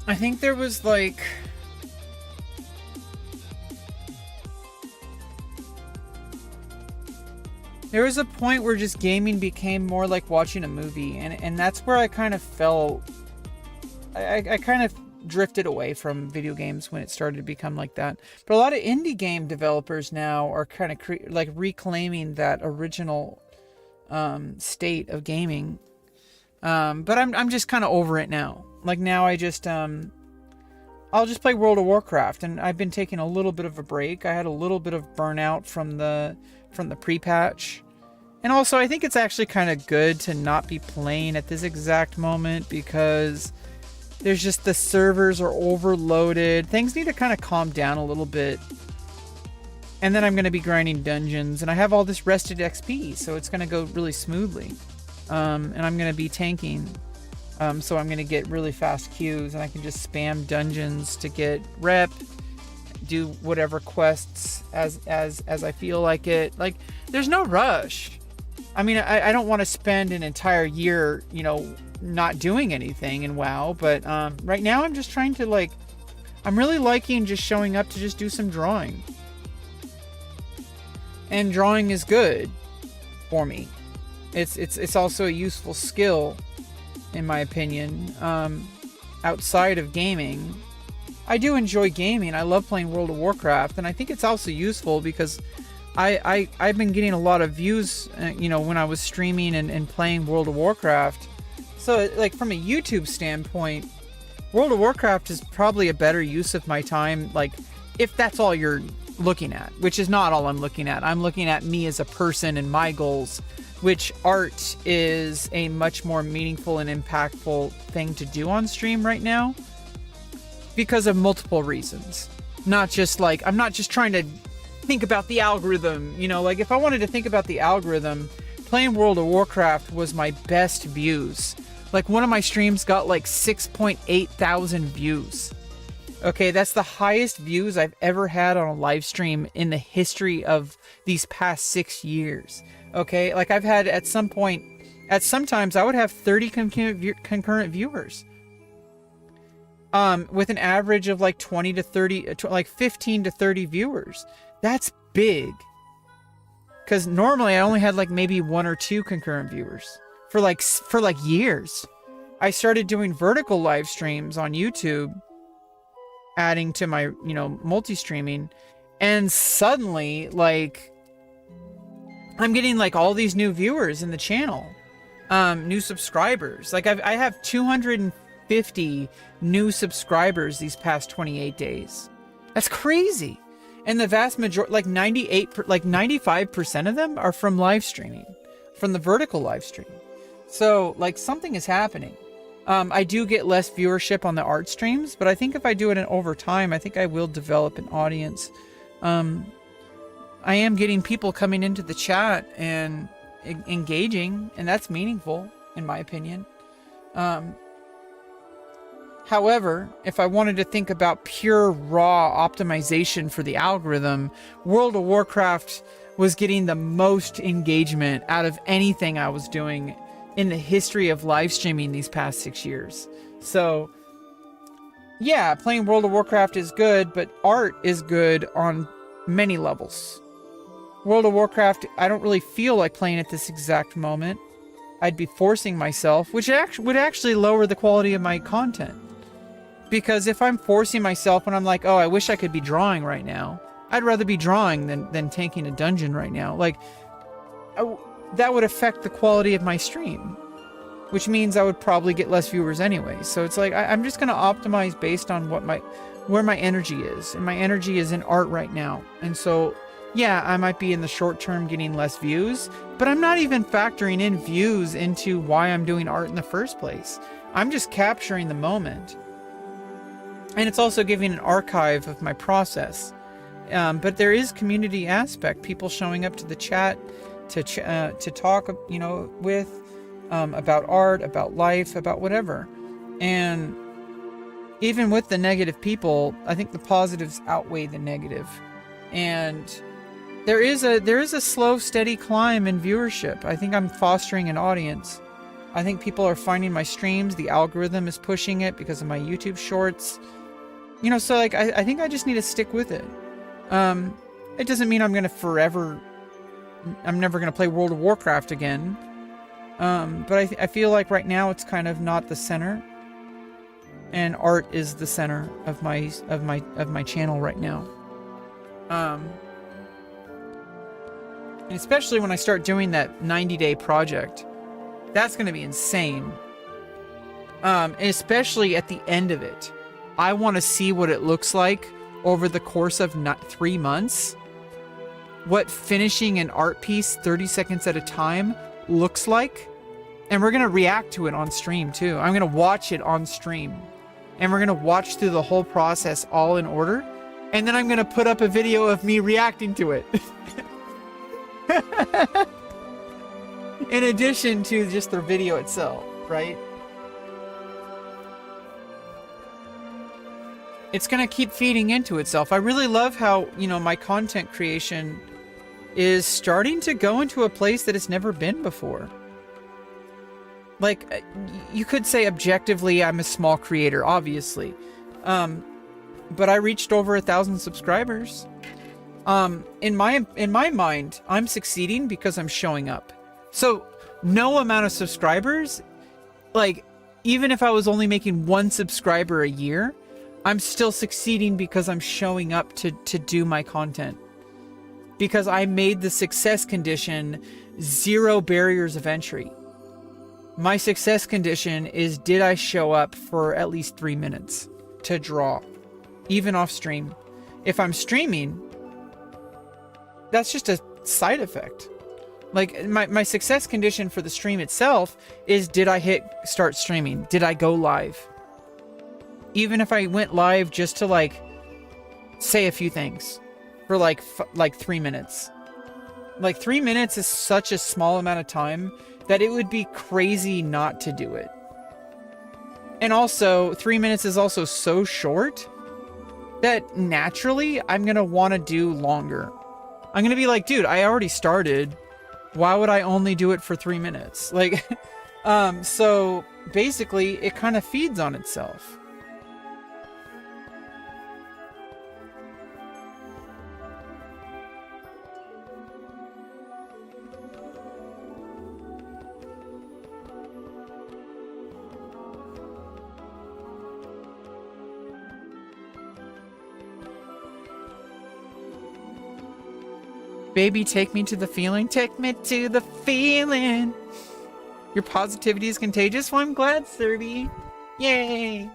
I think there was like, There was a point where just gaming became more like watching a movie, and that's where I kind of fell. I kind of drifted away from video games when it started to become like that. But a lot of indie game developers now are kind of like reclaiming that original state of gaming. But I'm just kind of over it now. Like now I just I'll just play World of Warcraft, and I've been taking a little bit of a break. I had a little bit of burnout from the pre-patch. And also, I think it's actually kind of good to not be playing at this exact moment, because there's just, the servers are overloaded. Things need to kind of calm down a little bit. And then I'm going to be grinding dungeons, and I have all this rested XP, so it's going to go really smoothly. And I'm going to be tanking. So I'm going to get really fast queues, and I can just spam dungeons to get rep, do whatever quests as I feel like it. Like, there's no rush. I mean, I don't want to spend an entire year, you know, not doing anything in WoW, but right now I'm just trying to, like, I'm really liking just showing up to just do some drawing. And drawing is good for me. It's also a useful skill, in my opinion. Outside of gaming, I do enjoy gaming. I love playing World of Warcraft, and I think it's also useful because I've been getting a lot of views, you know, when I was streaming and playing World of Warcraft. So, like, from a YouTube standpoint, World of Warcraft is probably a better use of my time, like, if that's all you're looking at, which is not all I'm looking at. I'm looking at me as a person and my goals, which art is a much more meaningful and impactful thing to do on stream right now because of multiple reasons. Not just like, I'm not just trying to think about the algorithm, you know, like if I wanted to think about the algorithm, playing World of Warcraft was my best views. Like, one of my streams got like 6.8 thousand views. Okay, that's the highest views I've ever had on a live stream in the history of these past 6 years. Okay, like I've had at sometimes I would have 30 concurrent viewers. With an average of like 20 to 30, like 15 to 30 viewers. That's big. Because normally I only had like maybe 1 or 2 concurrent viewers for like years. I started doing vertical live streams on YouTube, adding to my, you know, multi-streaming, and suddenly, like, I'm getting like all these new viewers in the channel, new subscribers. Like I have 250 new subscribers these past 28 days. That's crazy. And the vast majority, like 95% of them are from live streaming, from the vertical live stream. So like something is happening. I do get less viewership on the art streams, but I think if I do it over time, I think I will develop an audience. I am getting people coming into the chat and engaging, and that's meaningful, in my opinion. However, if I wanted to think about pure raw optimization for the algorithm, World of Warcraft was getting the most engagement out of anything I was doing in the history of live streaming these past 6 years. So, yeah, playing World of Warcraft is good, but art is good on many levels. World of Warcraft, I don't really feel like playing at this exact moment. I'd be forcing myself, which would actually lower the quality of my content. Because if I'm forcing myself and I'm like, oh, I wish I could be drawing right now, I'd rather be drawing than tanking a dungeon right now. Like, that would affect the quality of my stream, which means I would probably get less viewers anyway. So it's like, I'm just going to optimize based on where my energy is. And my energy is in art right now. And so, yeah, I might be in the short term getting less views, but I'm not even factoring in views into why I'm doing art in the first place. I'm just capturing the moment. And it's also giving an archive of my process. But there is community aspect, people showing up to the chat to talk, you know, with, about art, about life, about whatever. And even with the negative people, I think the positives outweigh the negative. And there is a slow, steady climb in viewership. I think I'm fostering an audience. I think people are finding my streams. The algorithm is pushing it because of my YouTube shorts. You know, so like, I think I just need to stick with it. It doesn't mean I'm going to forever I'm never gonna play World of Warcraft again. But I feel like right now it's kind of not the center, and art is the center of my channel right now. And especially when I start doing that 90-day project, that's gonna be insane. And especially at the end of it, I want to see what it looks like over the course of 3 months. What finishing an art piece 30 seconds at a time looks like. And we're going to react to it on stream too. I'm going to watch it on stream. And we're going to watch through the whole process all in order. And then I'm going to put up a video of me reacting to it. In addition to just the video itself, right? It's going to keep feeding into itself. I really love how, you know, my content creation is starting to go into a place that it's never been before. Like, you could say objectively I'm a small creator, obviously. But I reached over 1,000 subscribers. In my mind, I'm succeeding because I'm showing up. So, no amount of subscribers, like, even if I was only making 1 subscriber a year, I'm still succeeding because I'm showing up to do my content. Because I made the success condition 0 barriers of entry. My success condition is, did I show up for at least 3 minutes to draw, even off stream? If I'm streaming, that's just a side effect. Like, my success condition for the stream itself is, did I hit start streaming? Did I go live? Even if I went live just to, like, say a few things for like 3 minutes. Like, 3 minutes is such a small amount of time that it would be crazy not to do it. And also, 3 minutes is also so short that naturally I'm gonna want to do longer. I'm gonna be like, dude, I already started. Why would I only do it for 3 minutes? Like, so basically it kind of feeds on itself. Baby, take me to the feeling. Take me to the feeling. Your positivity is contagious. Well, I'm glad, Serby. Yay.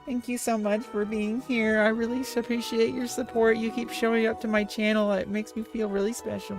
Thank you so much for being here. I really appreciate your support. You keep showing up to my channel. It makes me feel really special.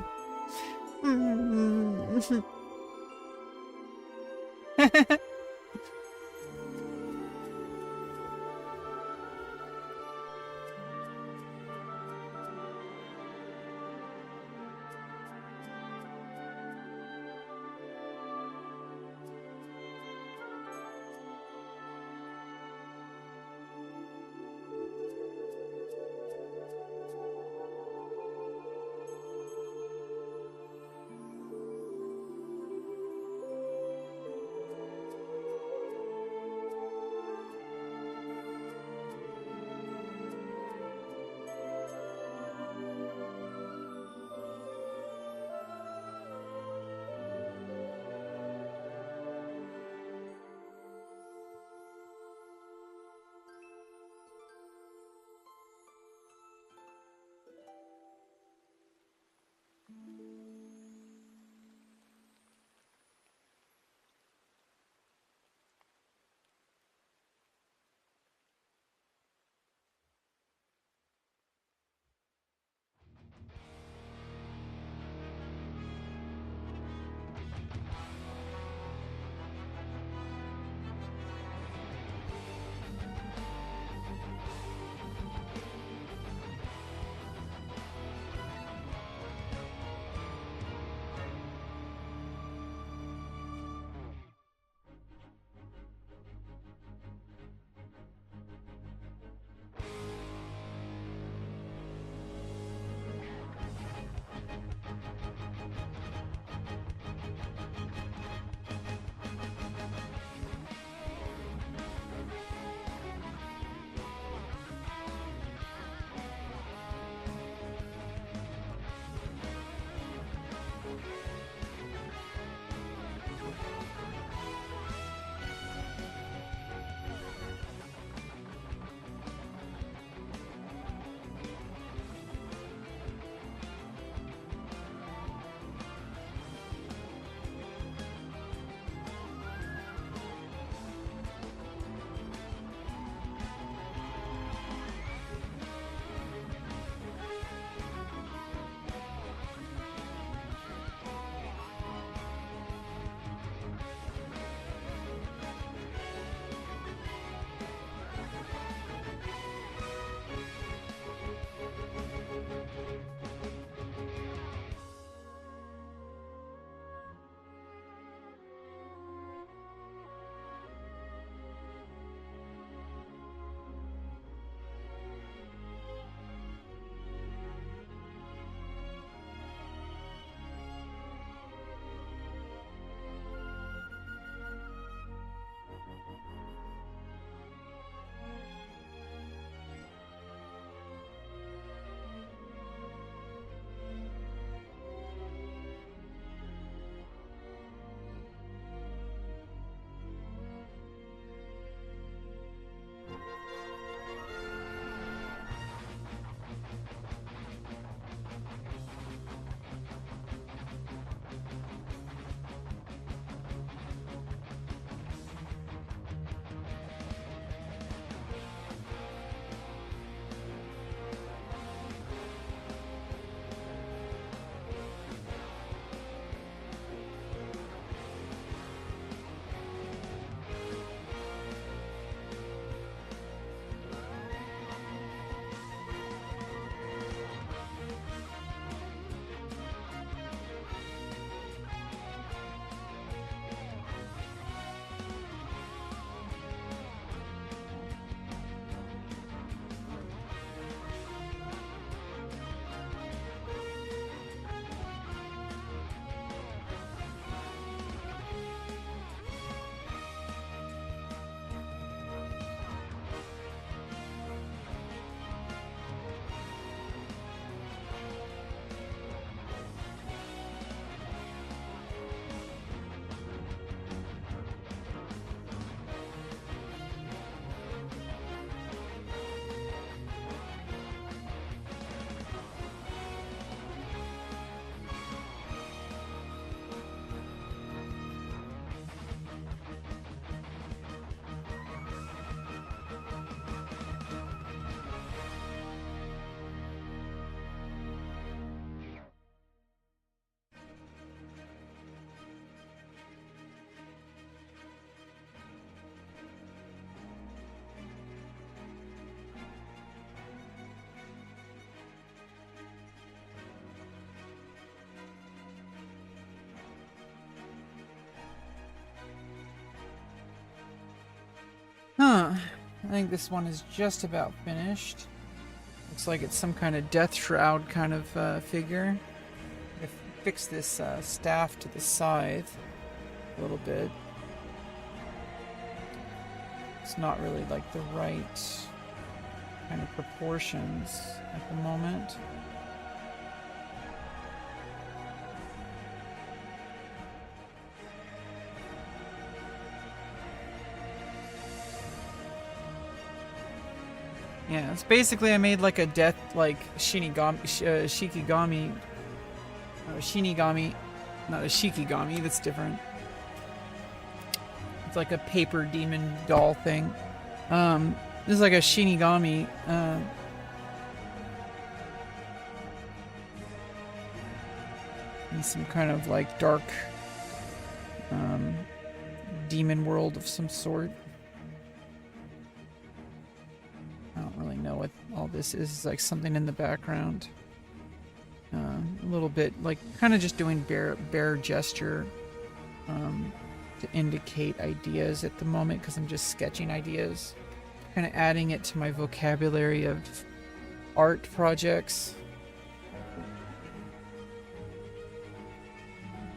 I think this one is just about finished. Looks like it's some kind of death shroud kind of figure. I'm gonna fix this staff to the scythe a little bit. It's not really like the right kind of proportions at the moment. Yeah, it's basically I made like a death, like Shikigami, Shinigami, not a Shikigami, that's different. It's like a paper demon doll thing. This is like a Shinigami, in some kind of like dark, demon world of some sort. I don't really know what all this is. It's like something in the background. A little bit like kind of just doing bare gesture to indicate ideas at the moment because I'm just sketching ideas. Kind of adding it to my vocabulary of art projects.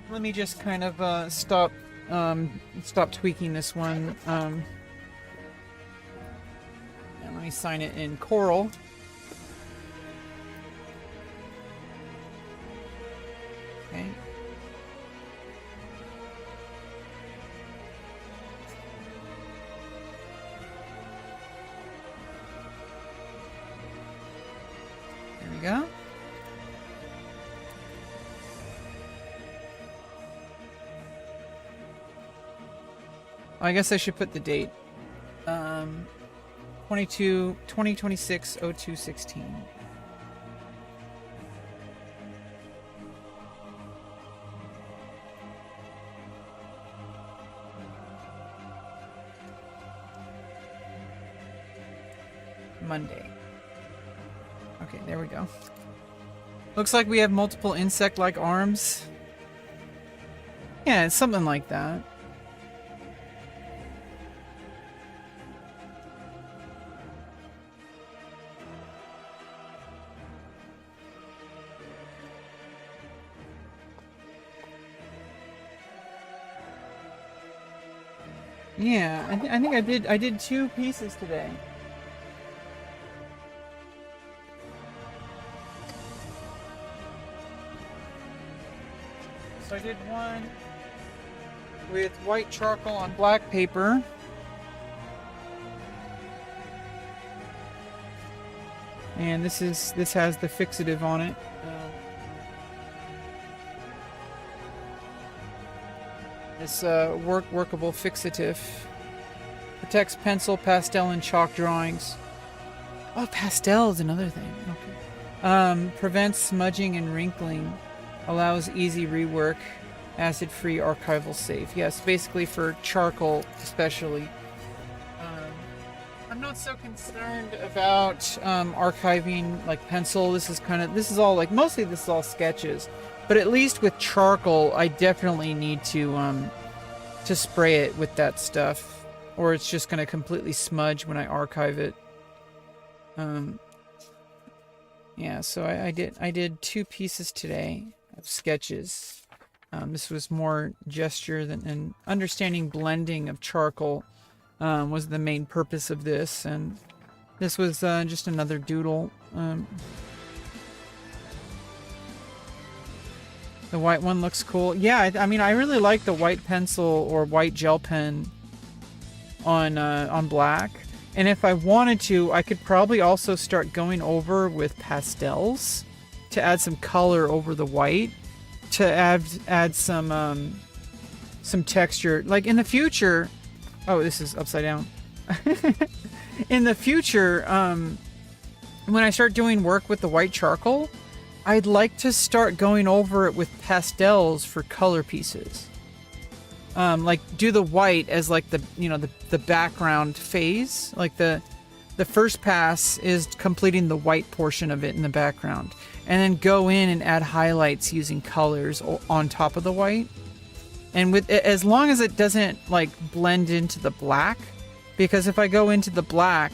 Let me just kind of stop tweaking this one. And let me sign it in Coral. Okay. There we go. I guess I should put the date. 2026-02-16. Monday. Okay, there we go. Looks like we have multiple insect-like arms. Yeah, it's something like that. Yeah, I think I did 2 pieces today. So I did one with white charcoal on black paper. And this has the fixative on it. This workable fixative protects pencil, pastel, and chalk drawings. Oh, pastel is another thing. Okay. Prevents smudging and wrinkling. Allows easy rework. Acid-free, archival safe. Yes, basically for charcoal, especially. I'm not so concerned about archiving like pencil. This is all like mostly this is all sketches. But at least with charcoal, I definitely need to spray it with that stuff, or it's just going to completely smudge when I archive it. Yeah, so I did 2 pieces today of sketches. This was more gesture and understanding blending of charcoal was the main purpose of this, and this was just another doodle. The white one looks cool. Yeah, I mean, I really like the white pencil or white gel pen on black. And if I wanted to, I could probably also start going over with pastels to add some color over the white, to add some texture. Like in the future, oh, this is upside down. In the future, when I start doing work with the white charcoal, I'd like to start going over it with pastels for color pieces. Like do the white as like the background phase. Like the first pass is completing the white portion of it in the background, and then go in and add highlights using colors on top of the white. And with as long as it doesn't like blend into the black, because if I go into the black,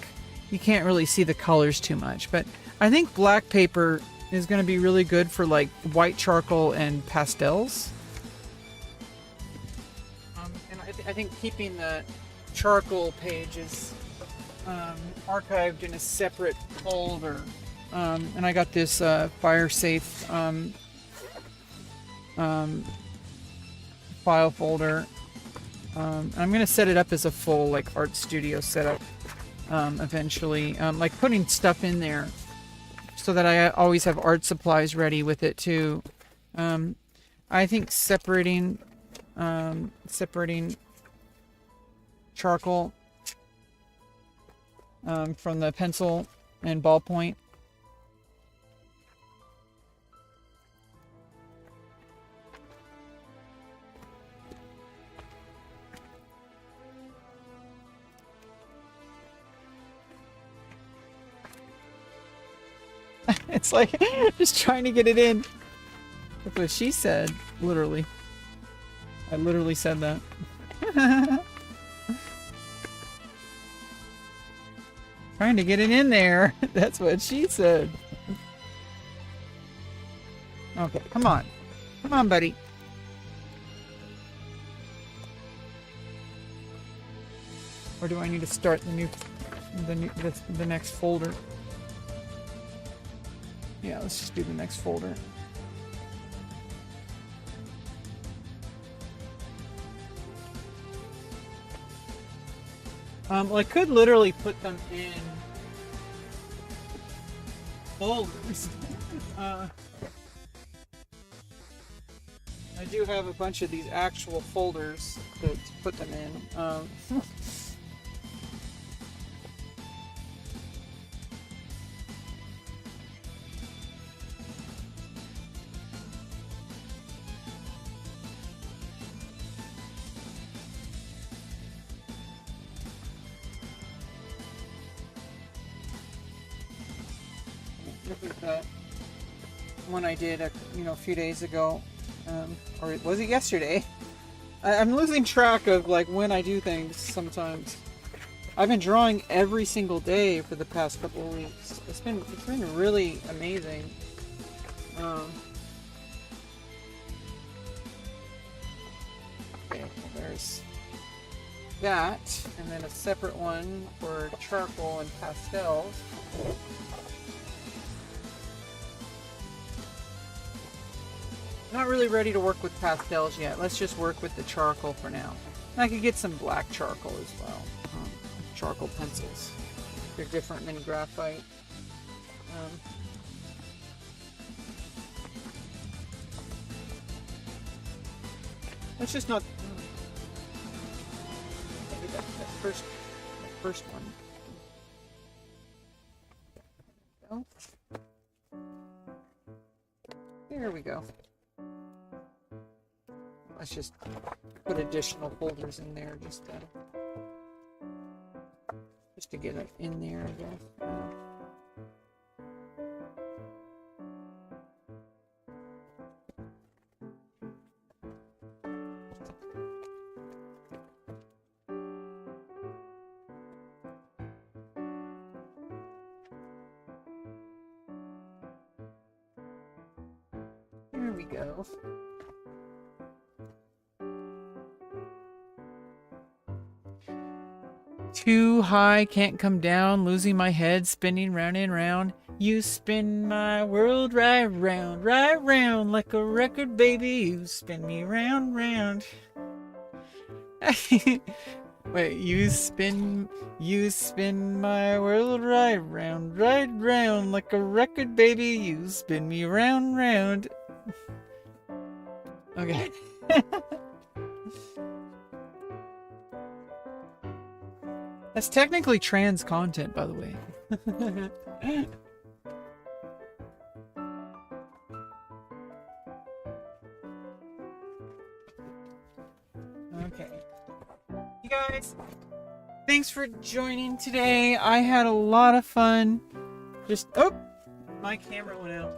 you can't really see the colors too much. But I think black paper is going to be really good for like white charcoal and pastels. And I think keeping the charcoal pages archived in a separate folder. And I got this fire safe file folder. I'm going to set it up as a full like art studio setup eventually. Like putting stuff in there so that I always have art supplies ready with it too. I think separating charcoal from the pencil and ballpoint. It's like just trying to get it in. That's what she said, literally. I literally said that. Trying to get it in there. That's what she said. Okay, come on. Come on, buddy. Or do I need to start the next folder? Yeah, let's just do the next folder. Well, I could literally put them in folders. I do have a bunch of these actual folders to put them in. This is the one I did a few days ago, or was it yesterday? I'm losing track of like when I do things sometimes. I've been drawing every single day for the past couple of weeks. It's been really amazing. Okay, well, there's that, and then a separate one for charcoal and pastels. Not really ready to work with pastels yet. Let's just work with the charcoal for now. And I could get some black charcoal as well. Charcoal pencils. They're different than graphite. Let's just not... Maybe that first one. There we go. Let's just put additional folders in there just to get it in there, I guess. There we go. Too high, can't come down, losing my head, spinning round and round. You spin my world right round, like a record, baby. You spin me round, round. Wait, you spin my world right round, like a record, baby. You spin me round, round. Okay. That's technically trans content, by the way. Okay. You guys, thanks for joining today. I had a lot of fun. Oh, my camera went out.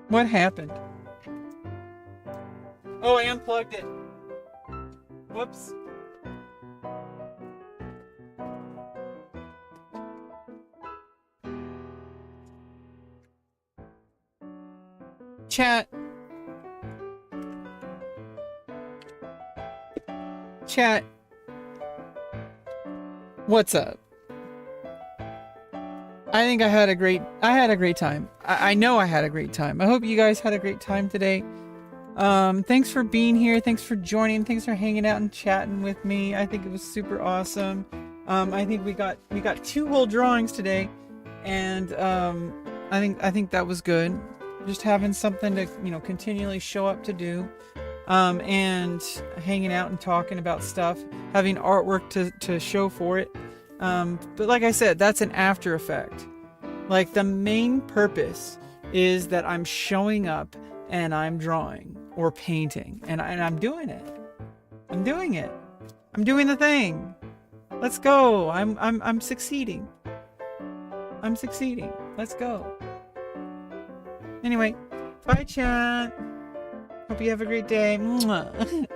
What happened? Oh, I unplugged it. Whoops. Chat. Chat. What's up? I think I had a great time. I know I had a great time. I hope you guys had a great time today. Thanks for being here. Thanks for joining. Thanks for hanging out and chatting with me. I think it was super awesome. I think we got 2 whole drawings today, and I think that was good. Just having something to continually show up to do, and hanging out and talking about stuff, having artwork to show for it. But like I said, that's an after effect. Like, the main purpose is that I'm showing up and I'm drawing or painting, and I'm doing it. I'm doing it. I'm doing the thing. Let's go. I'm succeeding. I'm succeeding. Let's go. Anyway, bye chat. Hope you have a great day. Mwah.